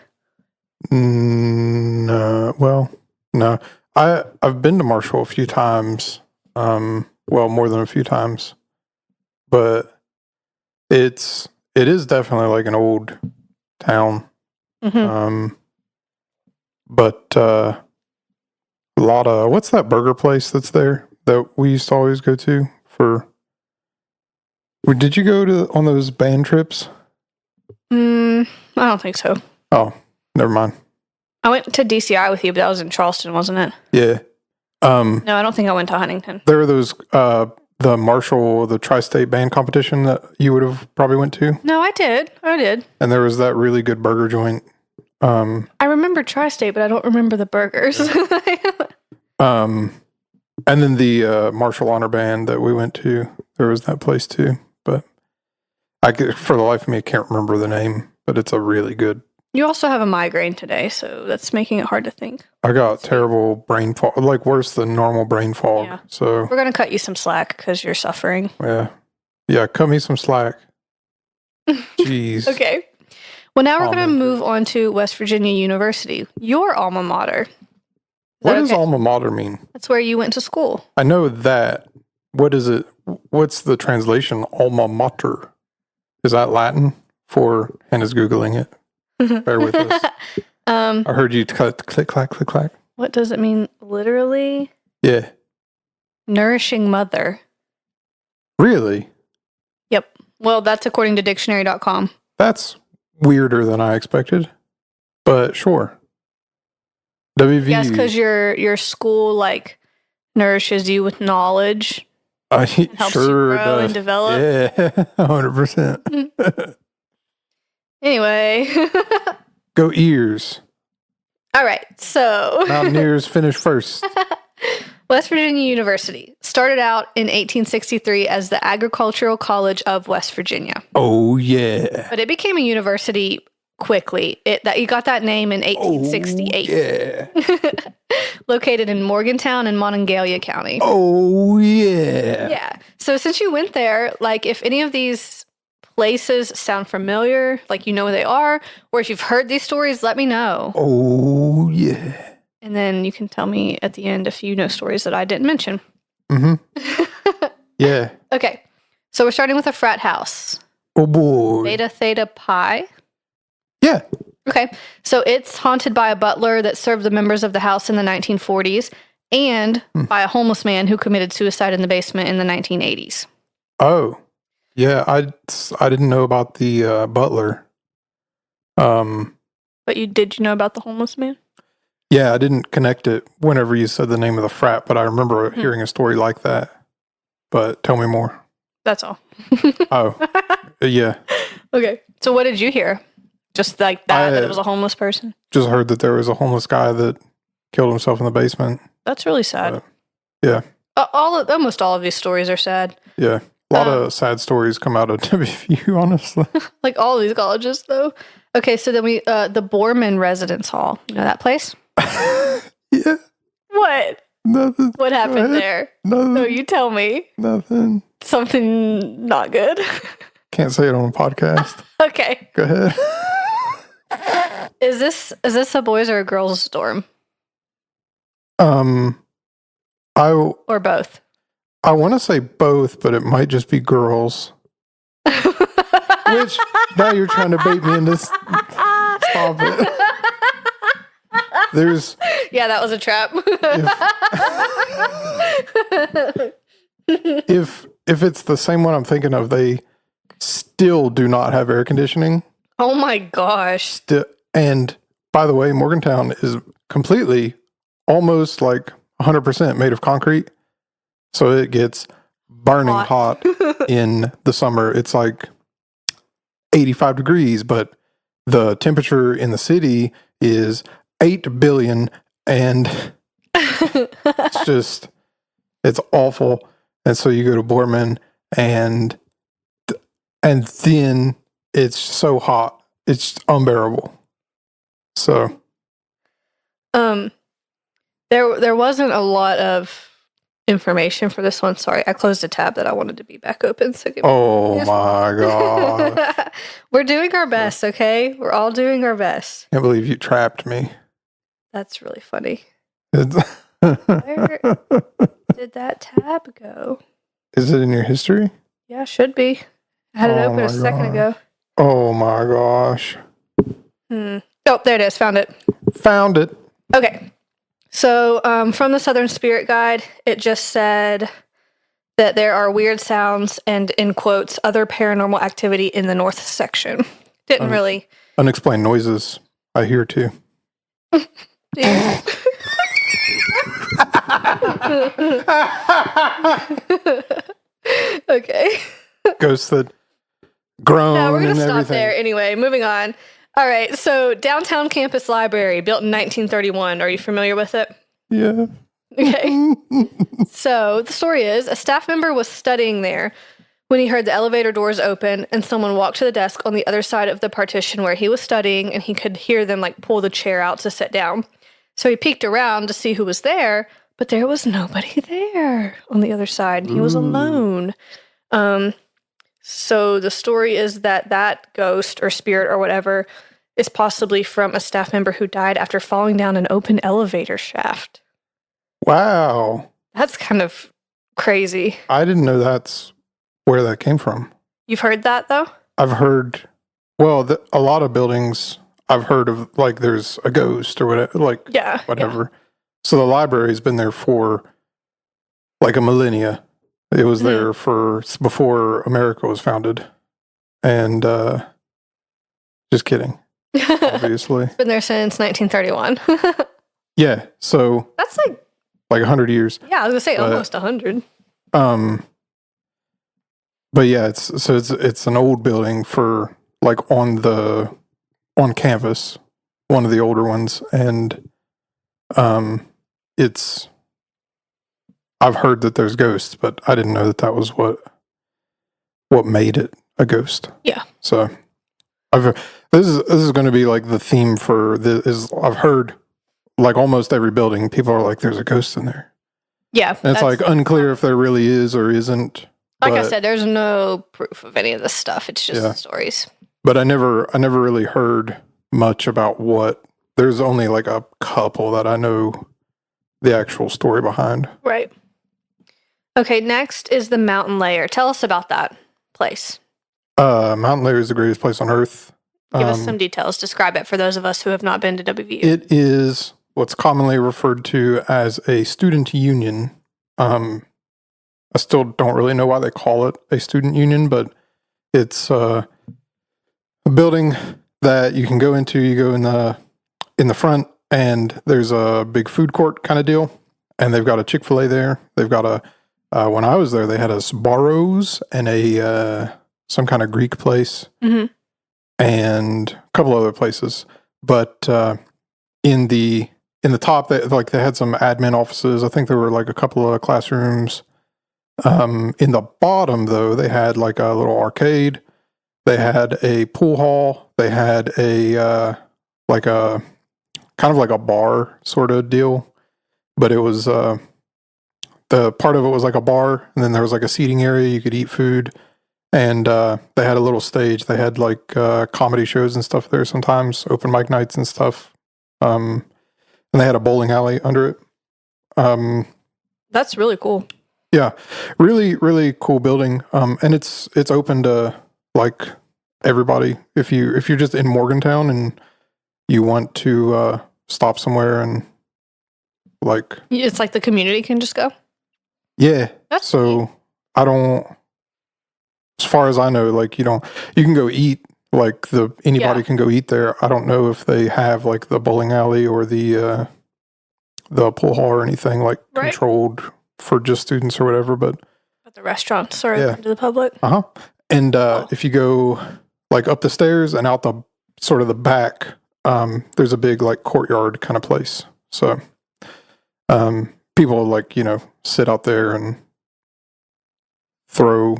Speaker 1: No. Well, no. I've been to Marshall a few times. Well, more than a few times. But it is definitely like an old town.
Speaker 2: Mm-hmm.
Speaker 1: But a lot of, what's that burger place that's there that we used to always go to for? Did you go on those band trips?
Speaker 2: I don't think so.
Speaker 1: Oh, never mind.
Speaker 2: I went to DCI with you, but that was in Charleston, wasn't it?
Speaker 1: Yeah.
Speaker 2: No, I don't think I went to Huntington.
Speaker 1: There were those, the Marshall, the Tri-State Band competition that you would have probably went to.
Speaker 2: No, I did.
Speaker 1: And there was that really good burger joint.
Speaker 2: I remember Tri-State, but I don't remember the burgers.
Speaker 1: And then the Marshall Honor Band that we went to, there was that place too. But for the life of me, I can't remember the name, but it's a really good.
Speaker 2: You also have a migraine today, so that's making it hard to think.
Speaker 1: I got terrible brain fog, like worse than normal brain fog.
Speaker 2: Yeah.
Speaker 1: So
Speaker 2: we're going to cut you some slack because you're suffering.
Speaker 1: Yeah, cut me some slack. Jeez.
Speaker 2: Okay. Well, now we're going to move on to West Virginia University, your alma mater.
Speaker 1: What does alma mater mean?
Speaker 2: That's where you went to school.
Speaker 1: I know that. What is it? What's the translation? Alma mater. Is that Latin? For Hannah's Googling it. Bear with us. I heard you click, clack, click, clack.
Speaker 2: What does it mean literally?
Speaker 1: Yeah.
Speaker 2: Nourishing mother.
Speaker 1: Really?
Speaker 2: Yep. Well, that's according to dictionary.com.
Speaker 1: That's weirder than I expected, but sure. WVU.
Speaker 2: Yes, because your school like nourishes you with knowledge.
Speaker 1: Helps
Speaker 2: you grow and develop.
Speaker 1: Yeah, 100%.
Speaker 2: Anyway.
Speaker 1: Go Ears.
Speaker 2: All right, so.
Speaker 1: Mountaineers finish first.
Speaker 2: West Virginia University started out in 1863 as the Agricultural College of West Virginia.
Speaker 1: Oh, yeah.
Speaker 2: But it became a university quickly. It got that name in 1868.
Speaker 1: Oh, yeah.
Speaker 2: Located in Morgantown and Monongalia County.
Speaker 1: Oh, yeah.
Speaker 2: Yeah. So since you went there, like if any of these places sound familiar, like you know where they are, or if you've heard these stories, let me know.
Speaker 1: Oh, yeah.
Speaker 2: And then you can tell me at the end if you know stories that I didn't mention.
Speaker 1: Mm-hmm. Yeah.
Speaker 2: Okay. So we're starting with a frat house.
Speaker 1: Oh boy.
Speaker 2: Beta Theta Pi.
Speaker 1: Yeah.
Speaker 2: Okay. So it's haunted by a butler that served the members of the house in the 1940s and by a homeless man who committed suicide in the basement in the 1980s.
Speaker 1: Oh. Yeah, I didn't know about the butler.
Speaker 2: But did you know about the homeless man?
Speaker 1: Yeah, I didn't connect it whenever you said the name of the frat, but I remember hearing a story like that. But tell me more.
Speaker 2: That's all.
Speaker 1: Oh, yeah.
Speaker 2: Okay. So what did you hear? Just like that it was a homeless person?
Speaker 1: Just heard that there was a homeless guy that killed himself in the basement.
Speaker 2: That's really sad.
Speaker 1: Yeah.
Speaker 2: Almost all of these stories are sad.
Speaker 1: Yeah. A lot of sad stories come out of WVU, honestly.
Speaker 2: Like all of these colleges, though. Okay, so then the Borman Residence Hall. You know that place?
Speaker 1: Yeah.
Speaker 2: What?
Speaker 1: Nothing.
Speaker 2: What happened there?
Speaker 1: Nothing.
Speaker 2: No, you tell me.
Speaker 1: Nothing.
Speaker 2: Something not good.
Speaker 1: Can't say it on a podcast.
Speaker 2: Okay.
Speaker 1: Go ahead.
Speaker 2: Is this a boys or a girls dorm?
Speaker 1: Or
Speaker 2: both?
Speaker 1: I want to say both, but it might just be girls. Which, now you're trying to bait me into stop it.
Speaker 2: Yeah, that was a trap.
Speaker 1: If it's the same one I'm thinking of, they still do not have air conditioning.
Speaker 2: Oh my gosh.
Speaker 1: And by the way, Morgantown is completely, almost like 100% made of concrete. So it gets burning hot in the summer. It's like 85 degrees, but the temperature in the city is 8 billion, and it's awful. And so you go to Borman, and then it's so hot, it's unbearable. So,
Speaker 2: there wasn't a lot of information for this one. Sorry, I closed a tab that I wanted to be back open. So
Speaker 1: oh my god,
Speaker 2: we're doing our best. Okay, we're all doing our best.
Speaker 1: Can't believe you trapped me.
Speaker 2: That's really funny.
Speaker 1: Where
Speaker 2: did that tab go?
Speaker 1: Is it in your history?
Speaker 2: Yeah, should be. I had it open a second ago.
Speaker 1: Oh my gosh.
Speaker 2: Oh, there it is. Found it.
Speaker 1: Found it.
Speaker 2: Okay. So from the Southern Spirit Guide, it just said that there are weird sounds and, in quotes, other paranormal activity in the north section. Didn't really...
Speaker 1: Unexplained noises, I hear too.
Speaker 2: Okay.
Speaker 1: Ghosts that groan
Speaker 2: Yeah, we're going to
Speaker 1: and
Speaker 2: stop
Speaker 1: everything.
Speaker 2: there. Anyway, moving on. All right, so Downtown Campus Library, built in 1931. Are you familiar with it?
Speaker 1: Yeah.
Speaker 2: Okay. So the story is, a staff member was studying there when he heard the elevator doors open and someone walked to the desk on the other side of the partition where he was studying, and he could hear them like pull the chair out to sit down. So he peeked around to see who was there, but there was nobody there on the other side. He was alone. So the story is that ghost or spirit or whatever is possibly from a staff member who died after falling down an open elevator shaft.
Speaker 1: Wow.
Speaker 2: That's kind of crazy.
Speaker 1: I didn't know that's where that came from.
Speaker 2: You've heard that, though?
Speaker 1: I've heard, well, a lot of buildings I've heard of, like, there's a ghost or whatever, like, whatever. Yeah. So the library's been there for, like, a millennia. It was there before America was founded. And, just kidding, obviously.
Speaker 2: It's been there since 1931.
Speaker 1: Yeah, so.
Speaker 2: That's like
Speaker 1: 100 years.
Speaker 2: Yeah, I was going to say almost 100.
Speaker 1: But yeah, it's an old building for, like, on campus, one of the older ones. And, I've heard that there's ghosts, but I didn't know that was what made it a ghost.
Speaker 2: Yeah.
Speaker 1: So this is going to be like the theme for this. I've heard, like, almost every building, people are like, there's a ghost in there.
Speaker 2: Yeah.
Speaker 1: And it's like unclear if there really is or isn't.
Speaker 2: Like I said, there's no proof of any of this stuff. It's just stories.
Speaker 1: But I never really heard much about there's only like a couple that I know the actual story behind.
Speaker 2: Right. Okay, next is the Mountain Lair. Tell us about that place.
Speaker 1: Mountain Lair is the greatest place on earth.
Speaker 2: Give us some details. Describe it for those of us who have not been to WVU.
Speaker 1: It is what's commonly referred to as a student union. I still don't really know why they call it a student union, but it's a building that you can go into. You go in the front, and there's a big food court kind of deal, and they've got a Chick-fil-A there. They've got when I was there, they had a Sbarro's and a some kind of Greek place, and a couple other places. But in the top, they had some admin offices. I think there were like a couple of classrooms. In the bottom, though, they had like a little arcade. They had a pool hall. They had a like a kind of like a bar sort of deal, but it was the part of it was like a bar, and then there was like a seating area you could eat food, and they had a little stage. They had like comedy shows and stuff there sometimes, open mic nights and stuff, and they had a bowling alley under it.
Speaker 2: That's really cool.
Speaker 1: Yeah, really, really cool building. And it's open to like everybody. If you're just in Morgantown and you want to stop somewhere and like,
Speaker 2: it's like the community can just go.
Speaker 1: Yeah.
Speaker 2: That's
Speaker 1: so
Speaker 2: neat.
Speaker 1: I don't. As far as I know, like you can go eat. Like anybody can go eat there. I don't know if they have like the bowling alley or the pool hall or anything like controlled for just students or whatever, but
Speaker 2: the restaurants are open to the public.
Speaker 1: And if you go like up the stairs and out the sort of the back, there's a big like courtyard kind of place. So people like sit out there and throw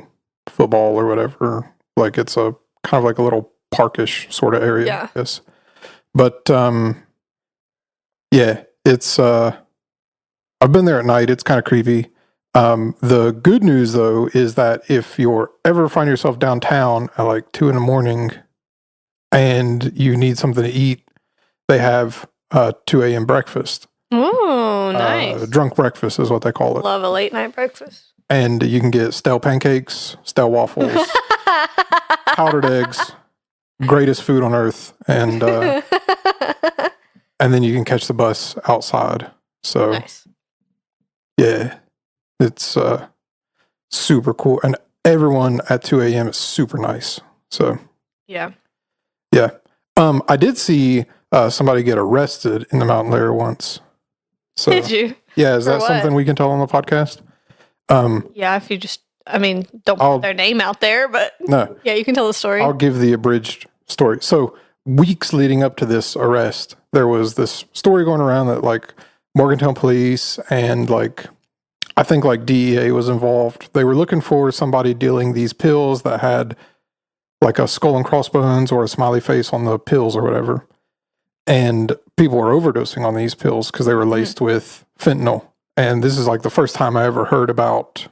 Speaker 1: football or whatever. Like it's a kind of like a little parkish sort of area, I guess. But yeah, it's I've been there at night. It's kind of creepy. The good news, though, is that if you're ever find yourself downtown at like 2 a.m. and you need something to eat, they have 2 a.m. breakfast.
Speaker 2: Oh, nice.
Speaker 1: Drunk breakfast is what they call it.
Speaker 2: Love a late night breakfast.
Speaker 1: And you can get stale pancakes, stale waffles, powdered eggs, greatest food on earth, and then you can catch the bus outside. So. Nice. Yeah, it's super cool. And everyone at 2 a.m. is super nice. So,
Speaker 2: yeah.
Speaker 1: I did see somebody get arrested in the Mountain Lair once. So,
Speaker 2: did you?
Speaker 1: Yeah, is that something we can tell on the podcast?
Speaker 2: Yeah, if you just, don't put their name out there, but
Speaker 1: no.
Speaker 2: Yeah, you can tell the story.
Speaker 1: I'll give the abridged story. So, weeks leading up to this arrest, there was this story going around that like Morgantown police and like I think like DEA was involved. They were looking for somebody dealing these pills that had like a skull and crossbones or a smiley face on the pills or whatever. And people were overdosing on these pills because they were laced with fentanyl. And this is like the first time I ever heard about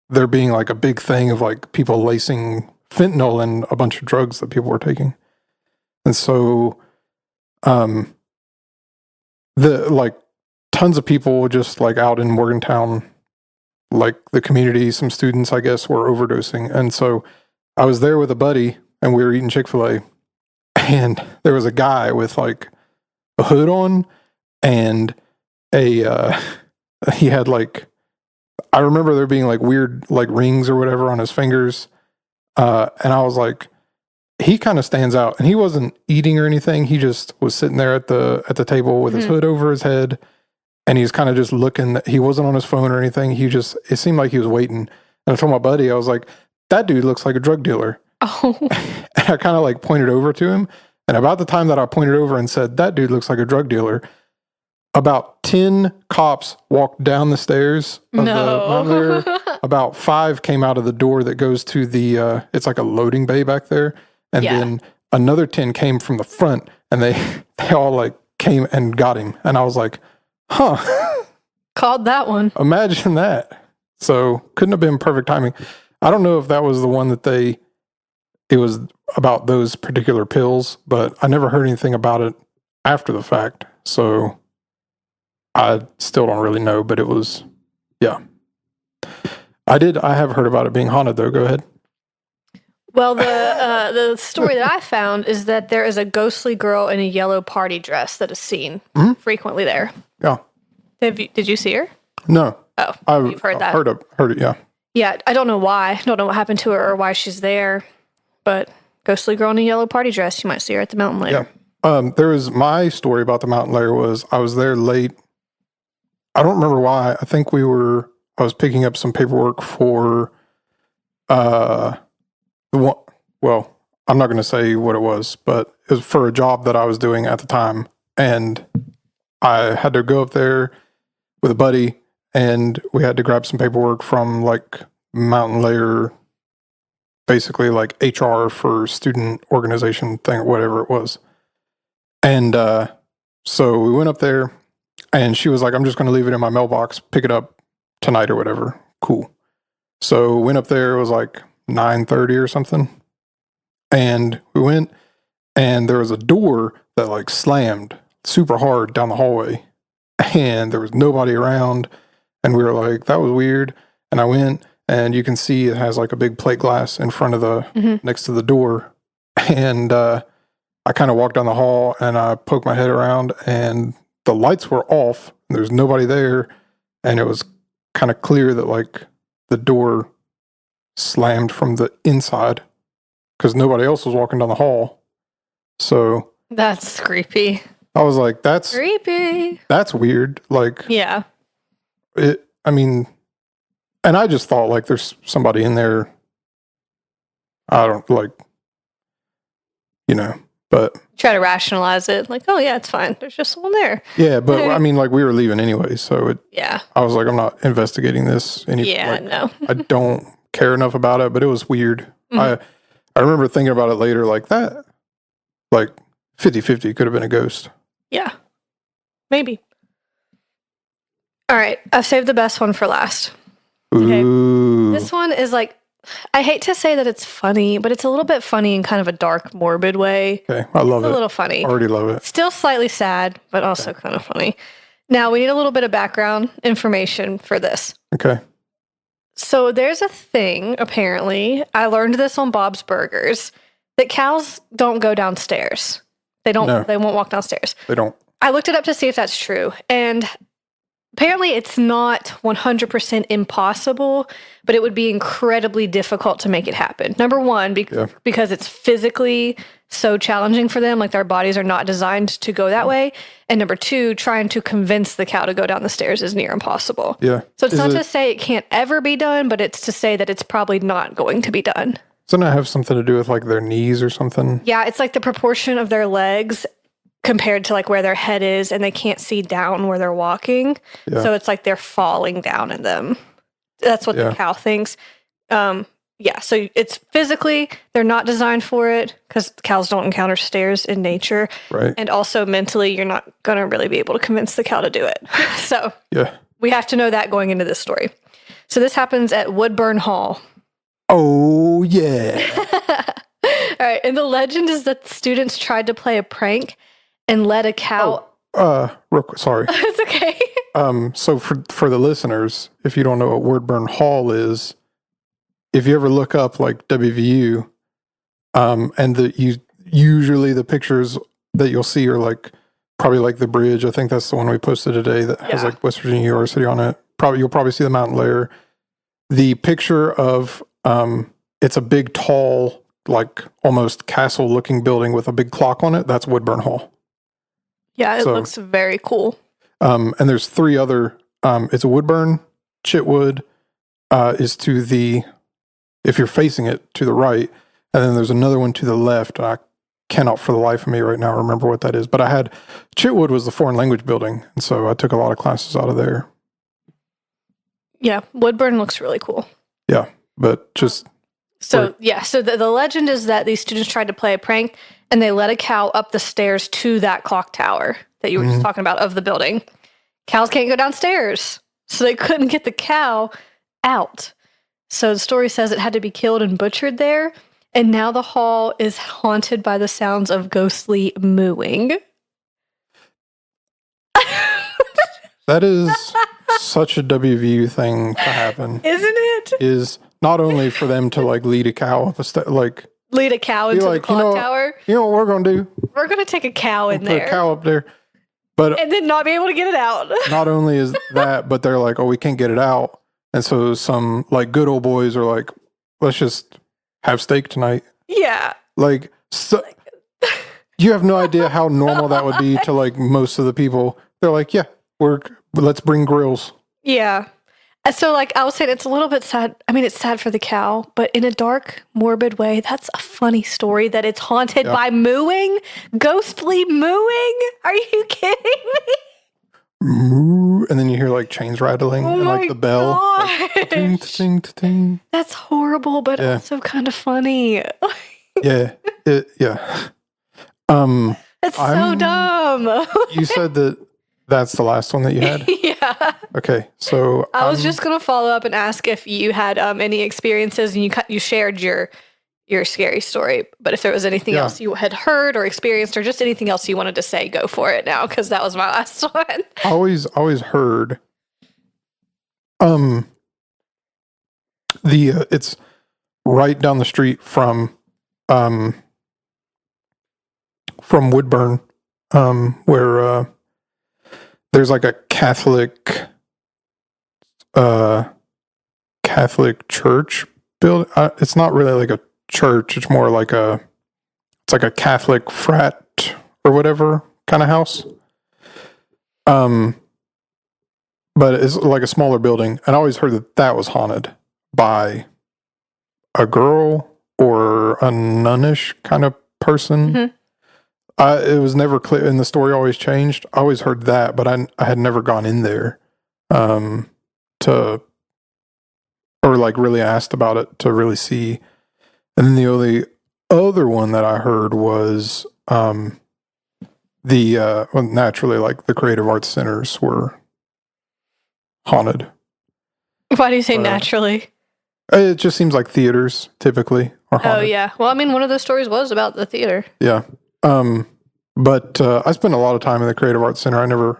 Speaker 1: there being like a big thing of like people lacing fentanyl in a bunch of drugs that people were taking. And so tons of people just like out in Morgantown, like the community, some students, I guess, were overdosing. And so I was there with a buddy and we were eating Chick-fil-A and there was a guy with like a hood on and he had like, I remember there being like weird like rings or whatever on his fingers. And I was like, he kind of stands out and he wasn't eating or anything. He just was sitting there at the table with his hood over his head. And he's kind of just looking. He wasn't on his phone or anything. It seemed like he was waiting. And I told my buddy, I was like, that dude looks like a drug dealer.
Speaker 2: Oh.
Speaker 1: And I kind of like pointed over to him. And about the time that I pointed over and said, that dude looks like a drug dealer, about 10 cops walked down the stairs of the Mountain Lair. About 5 came out of the door that goes to the, it's like a loading bay back there. And then another 10 came from the front and they all like came and got him. And I was like, huh.
Speaker 2: Called that one.
Speaker 1: Imagine that. So couldn't have been perfect timing. I don't know if that was the one that it was about those particular pills, but I never heard anything about it after the fact. So I still don't really know, but it was, yeah. I have heard about it being haunted though. Go ahead.
Speaker 2: Well, the story that I found is that there is a ghostly girl in a yellow party dress that is seen frequently there.
Speaker 1: Yeah.
Speaker 2: Did you see her?
Speaker 1: No.
Speaker 2: Oh, you've heard that.
Speaker 1: Heard it, yeah.
Speaker 2: Yeah, I don't know why. I don't know what happened to her or why she's there, but ghostly girl in a yellow party dress. You might see her at the mountain lair.
Speaker 1: Yeah. There was my story about the mountain lair was I was there late. I don't remember why. I think I was picking up some paperwork for, well, I'm not going to say what it was, but it was for a job that I was doing at the time. And I had to go up there with a buddy and we had to grab some paperwork from like mountain lair, basically like HR for student organization thing, whatever it was. And so we went up there and she was like, I'm just going to leave it in my mailbox, pick it up tonight or whatever. Cool. So we went up there, it was like 9:30 or something. And we went and there was a door that like slammed super hard down the hallway and there was nobody around. And we were like, that was weird. And I went and you can see it has like a big plate glass in front of the, next to the door. And I kind of walked down the hall and I poked my head around and the lights were off. And there was nobody there. And it was kind of clear that like the door slammed from the inside because nobody else was walking down the hall. So
Speaker 2: that's creepy.
Speaker 1: I was like, that's
Speaker 2: creepy.
Speaker 1: That's weird. Like,
Speaker 2: yeah.
Speaker 1: And I just thought like there's somebody in there. I don't like, but
Speaker 2: try to rationalize it. Like, oh yeah, it's fine. There's just someone there.
Speaker 1: Yeah. But like we were leaving anyway. So I was like, I'm not investigating this.
Speaker 2: No.
Speaker 1: I don't care enough about it, but it was weird. I remember thinking about it later, like that, like 50-50 could have been a ghost.
Speaker 2: Yeah, maybe. All right, I've saved the best one for last. Okay.
Speaker 1: Ooh.
Speaker 2: This one is like, I hate to say that it's funny, but it's a little bit funny in kind of a dark, morbid way.
Speaker 1: Okay, I love it.
Speaker 2: It's a little funny.
Speaker 1: I already love it.
Speaker 2: Still slightly sad, but also kind of funny. Now, we need a little bit of background information for this.
Speaker 1: Okay.
Speaker 2: So there's a thing, apparently, I learned this on Bob's Burgers, that cows don't go downstairs. They won't walk downstairs.
Speaker 1: They don't.
Speaker 2: I looked it up to see if that's true. And apparently it's not 100% impossible, but it would be incredibly difficult to make it happen. Number one, because it's physically so challenging for them, like their bodies are not designed to go that way. And number two, trying to convince the cow to go down the stairs is near impossible.
Speaker 1: Yeah.
Speaker 2: So it's not to say it can't ever be done, but it's to say that it's probably not going to be done.
Speaker 1: Doesn't it have something to do with like their knees or something?
Speaker 2: Yeah, it's like the proportion of their legs compared to like where their head is, and they can't see down where they're walking. Yeah. So it's like they're falling down in them. That's what the cow thinks. So it's physically, they're not designed for it because cows don't encounter stairs in nature.
Speaker 1: Right.
Speaker 2: And also mentally, you're not going to really be able to convince the cow to do it. So we have to know that going into this story. So this happens at Woodburn Hall.
Speaker 1: Oh, yeah.
Speaker 2: All right. And the legend is that students tried to play a prank and let a cow...
Speaker 1: sorry.
Speaker 2: It's okay.
Speaker 1: So for the listeners, if you don't know what Woodburn Hall is, if you ever look up like WVU, and usually the pictures that you'll see are like probably like the bridge. I think that's the one we posted today that has like West Virginia University on it. You'll probably see the mountain lair. The picture of it's a big, tall, like almost castle-looking building with a big clock on it. That's Woodburn Hall.
Speaker 2: Yeah, it looks very cool.
Speaker 1: And there's three other. It's a Woodburn, Chitwood is to the, if you're facing it, to the right, and then there's another one to the left. I cannot for the life of me right now remember what that is. But Chitwood was the foreign language building, and so I took a lot of classes out of there. Yeah,
Speaker 2: Woodburn looks really cool.
Speaker 1: Yeah, but just...
Speaker 2: So the legend is that these students tried to play a prank, and they let a cow up the stairs to that clock tower that you were just talking about of the building. Cows can't go downstairs, so they couldn't get the cow out. So the story says it had to be killed and butchered there, and now the hall is haunted by the sounds of ghostly mooing.
Speaker 1: That is such a WVU thing to happen.
Speaker 2: Isn't it?
Speaker 1: is not only for them to like lead a cow up
Speaker 2: lead a cow into the clock tower.
Speaker 1: You know what we're going to do?
Speaker 2: We're going to take a cow in there.
Speaker 1: Put a cow up there. But
Speaker 2: and then not be able to get it out.
Speaker 1: Not only is that, but they're like, oh, we can't get it out. And so some like good old boys are like, let's just have steak tonight.
Speaker 2: Yeah.
Speaker 1: Like, so, you have no idea how normal that would be to like most of the people. They're like, yeah, let's bring grills.
Speaker 2: Yeah. So, like, I was saying, it's a little bit sad. I mean, it's sad for the cow, but in a dark, morbid way, that's a funny story that it's haunted by mooing, ghostly mooing. Are you kidding me?
Speaker 1: Moo, and then you hear like chains rattling and like the bell. Like, ting, ting, ting.
Speaker 2: That's horrible, but also kind of funny.
Speaker 1: Yeah.
Speaker 2: It's so dumb.
Speaker 1: You said that's the last one that you had?
Speaker 2: Yeah.
Speaker 1: Okay, so
Speaker 2: I was just gonna follow up and ask if you had any experiences, and you shared your scary story. But if there was anything else you had heard or experienced, or just anything else you wanted to say, go for it now, because that was my last one.
Speaker 1: I always heard it's right down the street from Woodburn, where there's like a Catholic church build. It's not really like a church. It's more like it's like a Catholic frat or whatever kind of house. But it's like a smaller building. And I always heard that was haunted by a girl or a nunnish kind of person.
Speaker 2: Mm-hmm.
Speaker 1: It was never clear, and the story always changed. I always heard that, but I had never gone in there or like really asked about it to really see. And then the only other one that I heard was naturally, like the creative arts centers were haunted.
Speaker 2: Why do you say naturally?
Speaker 1: It just seems like theaters typically are haunted.
Speaker 2: Oh yeah. Well, I mean, one of those stories was about the theater.
Speaker 1: Yeah. But I spent a lot of time in the Creative Arts Center.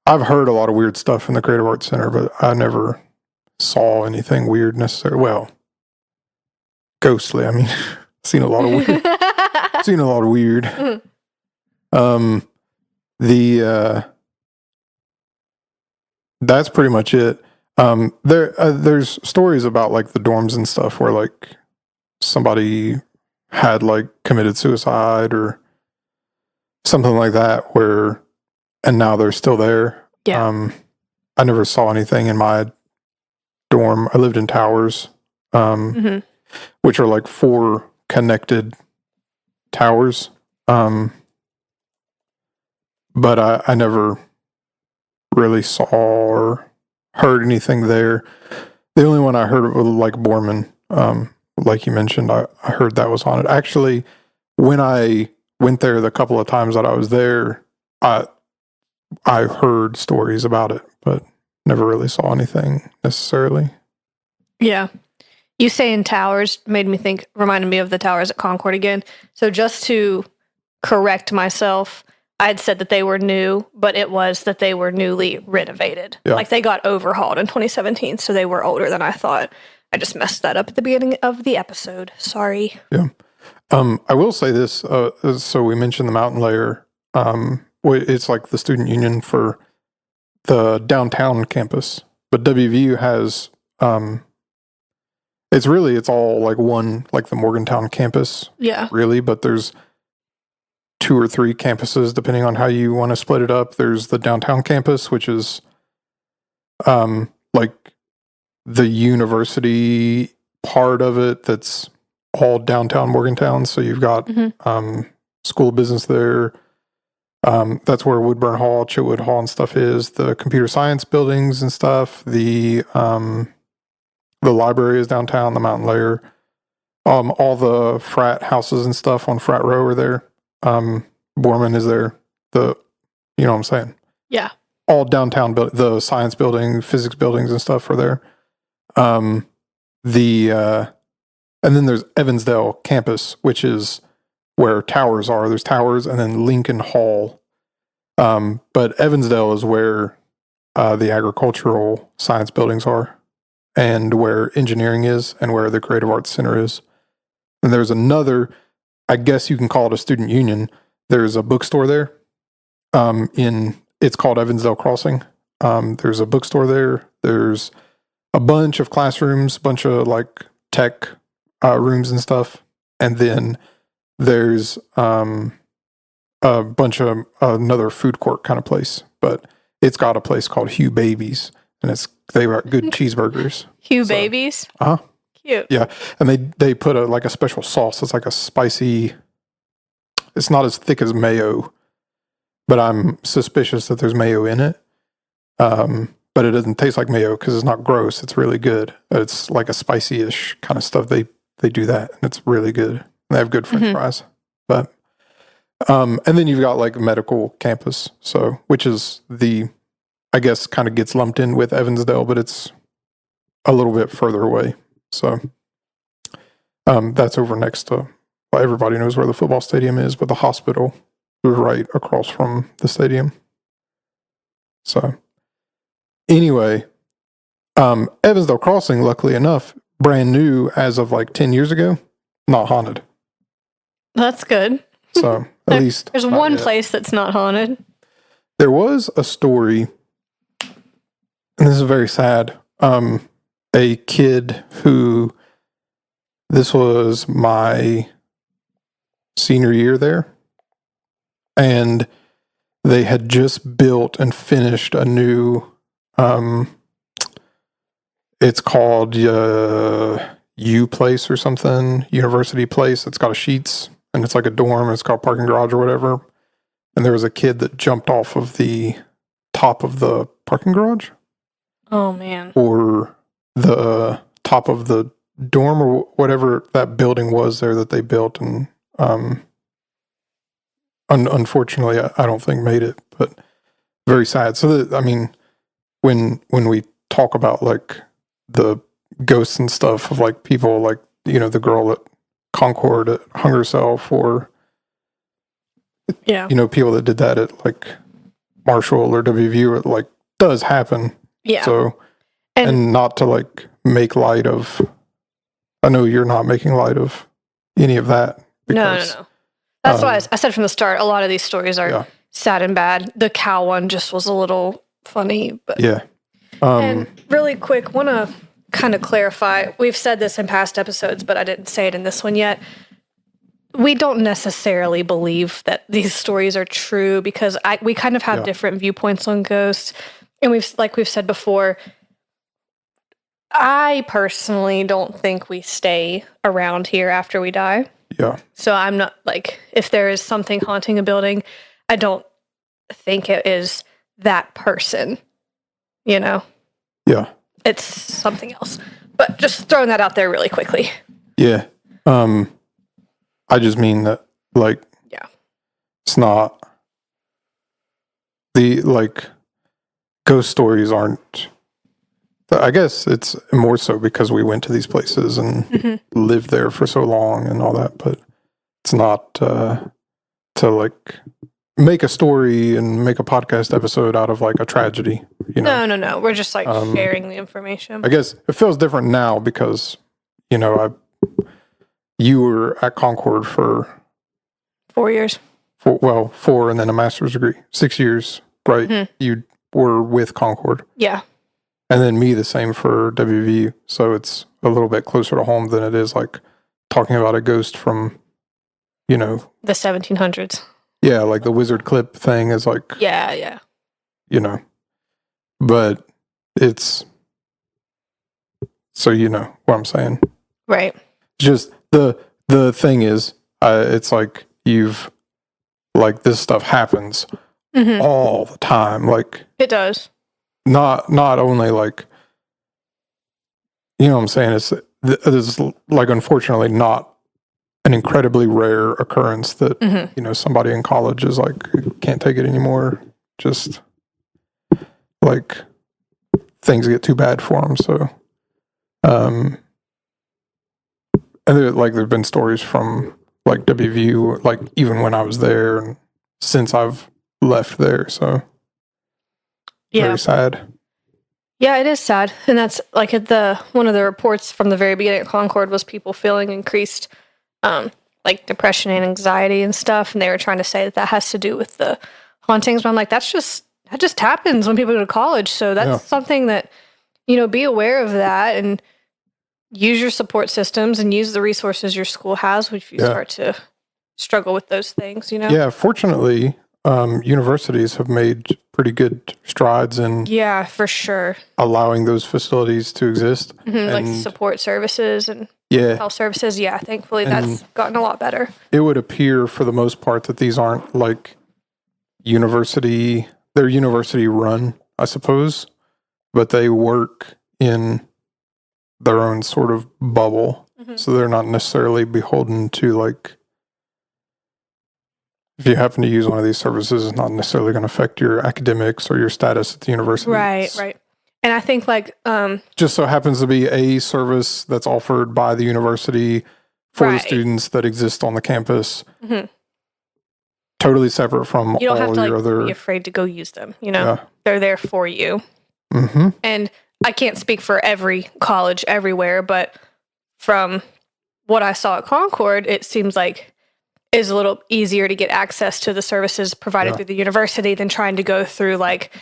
Speaker 1: I've heard a lot of weird stuff in the Creative Arts Center, but I never saw anything weird necessarily. Well, ghostly. I mean, seen a lot of weird. Mm-hmm. That's pretty much it. There's stories about like the dorms and stuff where like somebody had like committed suicide or something like that and now they're still there.
Speaker 2: Yeah.
Speaker 1: I never saw anything in my dorm. I lived in towers, which are like 4 connected towers. But I never really saw or heard anything there. The only one I heard was like Borman, like you mentioned, I heard that was haunted. Actually, when I went there the couple of times that I was there, I heard stories about it, but never really saw anything necessarily.
Speaker 2: Yeah. You saying towers reminded me of the towers at Concord again. So just to correct myself, I had said that they were new, but it was that they were newly renovated. Yeah. Like they got overhauled in 2017, so they were older than I thought. I just messed that up at the beginning of the episode. Sorry.
Speaker 1: Yeah. I will say this. So we mentioned the mountain layer. It's like the student union for the downtown campus, but WVU has, it's all like one, like the Morgantown campus.
Speaker 2: Yeah.
Speaker 1: Really, but there's 2 or 3 campuses depending on how you want to split it up. There's the downtown campus, which is, like the university part of it that's all downtown Morgantown. So you've got school of business there. That's where Woodburn Hall, Chitwood Hall and stuff is. The computer science buildings and stuff. The library is downtown, the mountain layer. All the frat houses and stuff on Frat Row are there. Borman is there. You know what I'm saying?
Speaker 2: Yeah.
Speaker 1: All downtown, the science building, physics buildings and stuff are there. And then there's Evansdale campus, which is where towers are. There's towers and then Lincoln Hall. But Evansdale is where the agricultural science buildings are. and where engineering is and where the Creative Arts Center is. And there's another, I guess you can call it a student union. There's a bookstore there. It's called Evansdale Crossing. There's a bookstore there. There's a bunch of classrooms, bunch of like tech rooms and stuff. And then there's a bunch of another food court kind of place. But it's got a place called Hugh Babies, and they got good cheeseburgers.
Speaker 2: Hugh Babies?
Speaker 1: Uh-huh.
Speaker 2: Cute.
Speaker 1: Yeah. And they put a special sauce. It's like a spicy, it's not as thick as mayo, but I'm suspicious that there's mayo in it. But it doesn't taste like mayo because it's not gross. It's really good. It's like a spicy-ish kind of stuff. They do that, and it's really good. They have good French fries. But and then you've got like medical campus, so which is I guess kind of gets lumped in with Evansdale, but it's a little bit further away. So that's over next to, well, everybody knows where the football stadium is, but the hospital is right across from the stadium. So anyway, Evansdale Crossing, luckily enough, brand new as of like 10 years ago, not haunted.
Speaker 2: That's good.
Speaker 1: So at least
Speaker 2: there's one place that's not haunted.
Speaker 1: There was a story, and this is very sad. A kid who, this was my senior year there, and they had just built and finished a new, it's called U Place or something, University Place. It's got a sheets, and it's like a dorm. It's called parking garage or whatever. And there was a kid that jumped off of the top of the parking garage.
Speaker 2: Oh, man.
Speaker 1: Or the top of the dorm or whatever that building was there that they built. And unfortunately, I don't think made it, but very sad. So, when we talk about like the ghosts and stuff of like people like, the girl at Concord that hung herself, or people that did that at like Marshall or WVU, it like does happen.
Speaker 2: Yeah.
Speaker 1: So, and not to like make light of, I know you're not making light of any of that. Because,
Speaker 2: no. That's why I said from the start, a lot of these stories are sad and bad. The cow one just was a little funny. But
Speaker 1: yeah.
Speaker 2: And really quick, want to kind of clarify. We've said this in past episodes, but I didn't say it in this one yet. We don't necessarily believe that these stories are true because we kind of have different viewpoints on ghosts. And we've said before, I personally don't think we stay around here after we die.
Speaker 1: Yeah.
Speaker 2: So I'm not like, if there is something haunting a building, I don't think it is that person, Yeah. It's something else. But just throwing that out there really quickly.
Speaker 1: Yeah. I just mean that, like, it's not the, like, ghost stories aren't, I guess it's more so because we went to these places and lived there for so long and all that, but it's not to, like, make a story and make a podcast episode out of, like, a tragedy,
Speaker 2: No. We're just, like, sharing the information.
Speaker 1: I guess it feels different now because, you were at Concord for
Speaker 2: 4 years.
Speaker 1: 4 and then a master's degree. 6 years, right? Mm-hmm. You were with Concord.
Speaker 2: Yeah.
Speaker 1: And then me the same for WVU. So it's a little bit closer to home than it is like talking about a ghost from, the
Speaker 2: 1700s.
Speaker 1: Yeah, like the wizard clip thing is like...
Speaker 2: Yeah.
Speaker 1: But it's... So you know what I'm saying.
Speaker 2: Right.
Speaker 1: Just the thing is, it's like you've... Like this stuff happens all the time. Like...
Speaker 2: It does.
Speaker 1: Not only like... You know what I'm saying? It's like unfortunately not an incredibly rare occurrence that, somebody in college is like, can't take it anymore. Just like things get too bad for them. So, and there've been stories from like WVU, like even when I was there and since I've left there. So very sad.
Speaker 3: Yeah, it is sad. And that's like one of the reports from the very beginning at Concord was people feeling increased like depression and anxiety and stuff. And they were trying to say that has to do with the hauntings. But I'm like, that just happens when people go to college. So that's something that, be aware of that and use your support systems and use the resources your school has if you start to struggle with those things,
Speaker 1: Yeah, fortunately, universities have made pretty good strides in
Speaker 3: for sure
Speaker 1: allowing those facilities to exist.
Speaker 3: Like support services and health services. Yeah, thankfully that's gotten a lot better.
Speaker 1: It would appear for the most part that these aren't like they're university run, I suppose, but they work in their own sort of bubble. So they're not necessarily beholden to like, if you happen to use one of these services, it's not necessarily going to affect your academics or your status at the university.
Speaker 3: Right. And I think like
Speaker 1: just so happens to be a service that's offered by the university for the students that exist on the campus. Totally separate from
Speaker 3: you don't
Speaker 1: all
Speaker 3: have to
Speaker 1: your other.
Speaker 3: Be afraid to go use them. They're there for you. And I can't speak for every college everywhere, but from what I saw at Concord, it seems like it's a little easier to get access to the services provided through the university than trying to go through like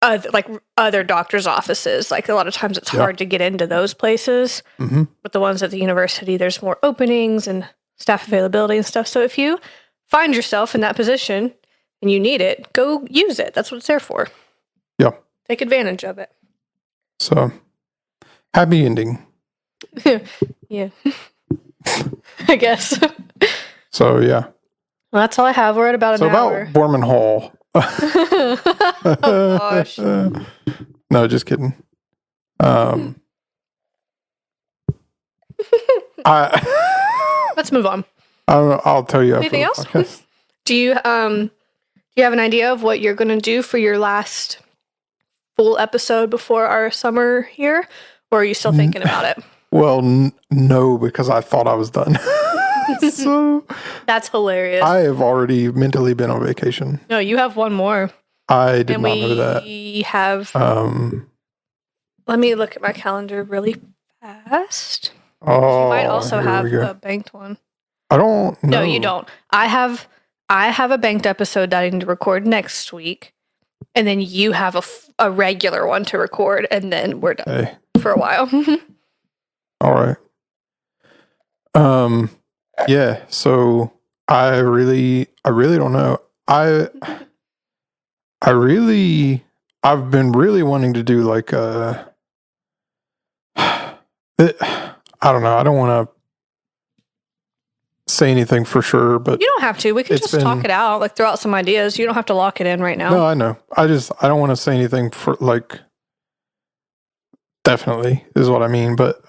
Speaker 3: other doctors' offices. Like a lot of times it's hard to get into those places. But the ones at the university, there's more openings and staff availability and stuff. So if you find yourself in that position and you need it, go use it. That's what it's there for.
Speaker 1: Yeah.
Speaker 3: Take advantage of it.
Speaker 1: So, happy ending.
Speaker 3: Yeah. I guess.
Speaker 1: So, yeah.
Speaker 3: Well, that's all I have. We're at about an hour.
Speaker 1: About Borman Hall.
Speaker 3: Oh, gosh.
Speaker 1: No, just kidding.
Speaker 3: Let's move on.
Speaker 1: I'll tell you.
Speaker 3: Anything else? Do you have an idea of what you're going to do for your last full episode before our summer here, or are you still thinking about it?
Speaker 1: Well, no, because I thought I was done. So
Speaker 3: that's hilarious.
Speaker 1: I have already mentally been on vacation.
Speaker 3: No, you have one more.
Speaker 1: I did not know that.
Speaker 3: We have. Let me look at my calendar really fast.
Speaker 1: Oh,
Speaker 3: you might also have a banked one.
Speaker 1: I don't know.
Speaker 3: No, you don't. I have a banked episode that I need to record next week, and then you have a regular one to record, and then we're done for a while.
Speaker 1: All right. Yeah. So I really don't know. I've been really wanting to do like I don't know. I don't want to say anything for sure, but
Speaker 3: you don't have to. We can just talk it out, like throw out some ideas. You don't have to lock it in right now.
Speaker 1: No, I know. I don't want to say anything for like definitely is what I mean. But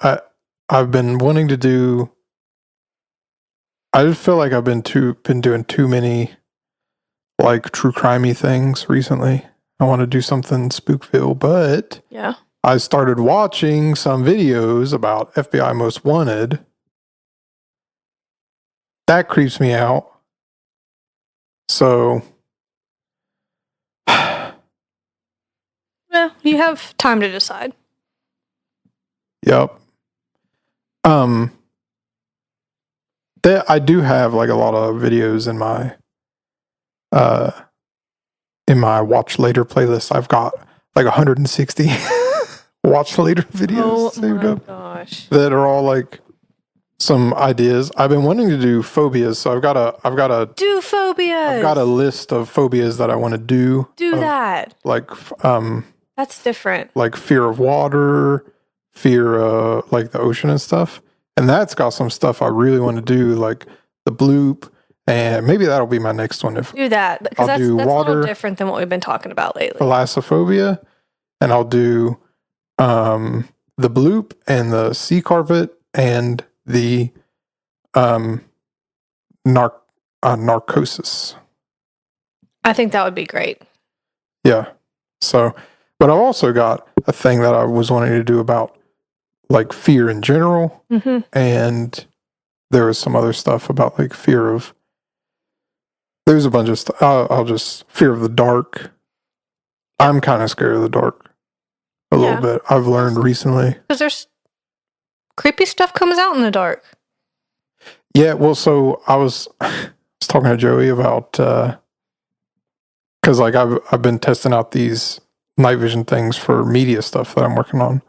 Speaker 1: I've been wanting to do. I just feel like I've been doing too many like true crimey things recently. I want to do something Spookville, but I started watching some videos about FBI Most Wanted. That creeps me out. So,
Speaker 3: well, you have time to decide.
Speaker 1: Yep. I do have like a lot of videos in my watch later playlist. I've got like 160 watch later videos saved up.
Speaker 3: Gosh.
Speaker 1: That are all like some ideas. I've been wanting to do phobias, so I've got a
Speaker 3: do phobias.
Speaker 1: I've got a list of phobias that I want to do.
Speaker 3: That.
Speaker 1: Like
Speaker 3: that's different.
Speaker 1: Like fear of water, fear like the ocean and stuff. And that's got some stuff I really want to do, like the bloop, and maybe that'll be my next one. If
Speaker 3: do that, because that's water, a little different than what we've been talking about lately.
Speaker 1: Thalassophobia, and I'll do the bloop and the sea carpet and the narcosis.
Speaker 3: I think that would be great.
Speaker 1: Yeah. So, but I've also got a thing that I was wanting to do about like fear in general. And there was some other stuff about like fear of, there's a bunch of stuff. I'll just fear of the dark. I'm kind of scared of the dark. a little bit. I've learned recently.
Speaker 3: Because there's creepy stuff comes out in the dark.
Speaker 1: Yeah, well, so I was talking to Joey about, because like I've been testing out these night vision things for media stuff that I'm working on.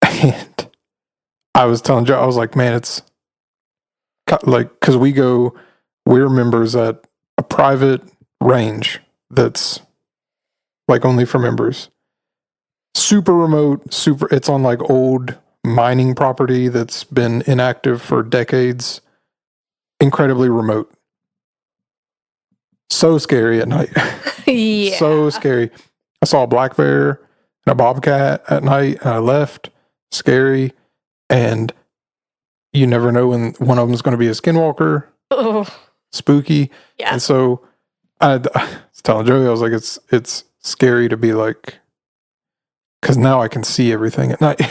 Speaker 1: And I was telling Joe, I was like, man, it's like, because we're members at a private range that's like only for members. Super remote, it's on like old mining property that's been inactive for decades. Incredibly remote. So scary at night.
Speaker 3: Yeah.
Speaker 1: So scary. I saw a black bear and a bobcat at night, and I left. Scary. And you never know when one of them is going to be a skinwalker.
Speaker 3: Oh.
Speaker 1: Spooky.
Speaker 3: Yeah.
Speaker 1: And so I was telling Joey, I was like, it's scary to be like, because now I can see everything at night.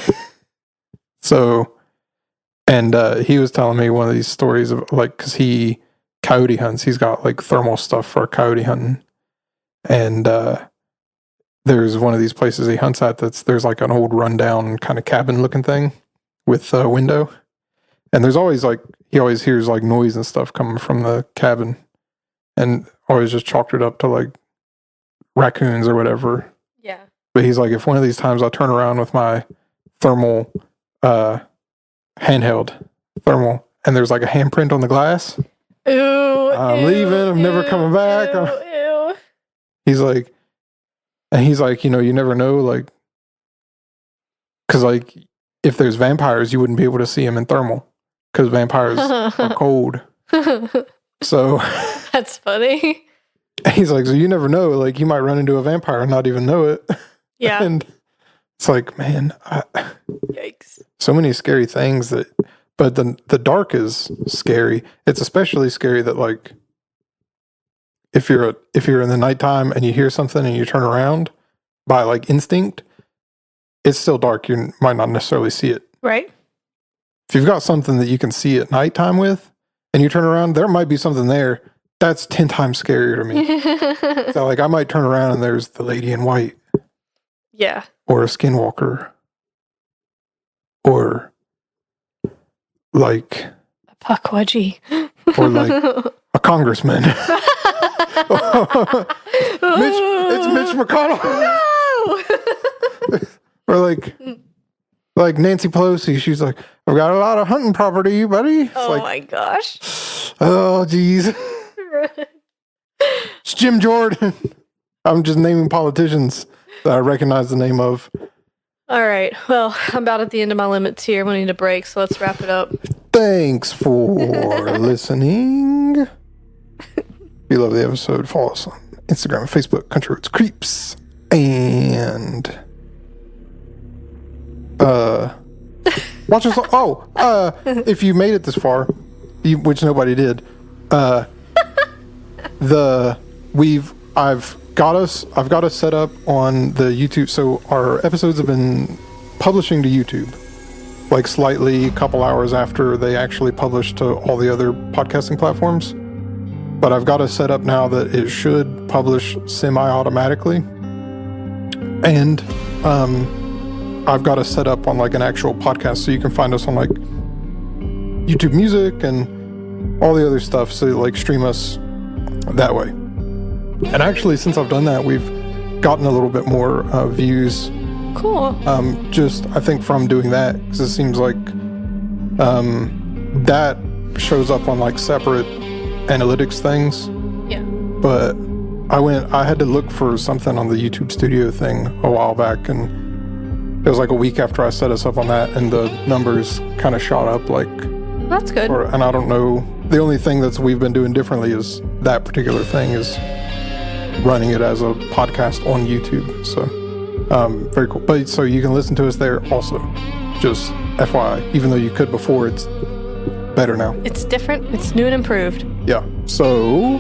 Speaker 1: So, and he was telling me one of these stories of like, because he coyote hunts, he's got like thermal stuff for coyote hunting. And there's one of these places he hunts at there's like an old rundown kind of cabin looking thing with a window. And there's always like, he always hears like noise and stuff coming from the cabin, and always just chalked it up to like raccoons or whatever.
Speaker 3: Yeah.
Speaker 1: But he's like, if one of these times I turn around with my thermal, handheld thermal, and there's like a handprint on the glass, I'm leaving, I'm never coming back.
Speaker 3: Ew.
Speaker 1: He's like, you know, you never know, like, because like, if there's vampires, you wouldn't be able to see them in thermal, because vampires are cold. So
Speaker 3: that's funny.
Speaker 1: He's like, so you never know, like, you might run into a vampire and not even know it.
Speaker 3: Yeah.
Speaker 1: And it's like, man,
Speaker 3: Yikes.
Speaker 1: So many scary things but the dark is scary. It's especially scary that like, if you're in the nighttime and you hear something and you turn around by like instinct, it's still dark. You might not necessarily see it.
Speaker 3: Right.
Speaker 1: If you've got something that you can see at nighttime with, and you turn around, there might be something there. That's 10 times scarier to me. So like, I might turn around and there's the lady in white.
Speaker 3: Yeah.
Speaker 1: Or a skinwalker. Or like
Speaker 3: a puckwudgie.
Speaker 1: Or like a congressman. It's Mitch McConnell.
Speaker 3: No!
Speaker 1: Or like Nancy Pelosi. She's like, I've got a lot of hunting property, buddy. It's
Speaker 3: oh
Speaker 1: like,
Speaker 3: my gosh.
Speaker 1: Oh, geez. It's Jim Jordan. I'm just naming politicians that I recognize the name of.
Speaker 3: All right. Well, I'm about at the end of my limits here. We need a break, so let's wrap it up.
Speaker 1: Thanks for listening. If you love the episode, follow us on Instagram and Facebook, Country Roads Creeps. And watch us. If you made it this far, which nobody did, I've got us set up on the YouTube. So our episodes have been publishing to YouTube, like slightly a couple hours after they actually publish to all the other podcasting platforms. But I've got us set up now that it should publish semi-automatically. And I've got us set up on like an actual podcast, so you can find us on like YouTube Music and all the other stuff. So like stream us that way. And actually, since I've done that, we've gotten a little bit more views.
Speaker 3: Cool.
Speaker 1: Just I think from doing that, because it seems like that shows up on like separate analytics things.
Speaker 3: Yeah.
Speaker 1: But I had to look for something on the YouTube Studio thing a while back, and it was like a week after I set us up on that, and the numbers kind of shot up like.
Speaker 3: That's good.
Speaker 1: And I don't know. The only thing we've been doing differently is that particular thing is running it as a podcast on YouTube. So very cool. But so you can listen to us there also. Just FYI, even though you could before, it's better now.
Speaker 3: It's different. It's new and improved.
Speaker 1: Yeah. So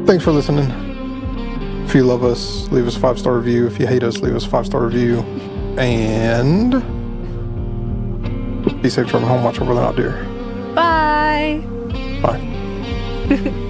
Speaker 1: thanks for listening. If you love us, leave us a 5-star review. If you hate us, leave us a 5-star review. And be safe driving home. Watch over the out deer.
Speaker 3: Bye.
Speaker 1: Bye.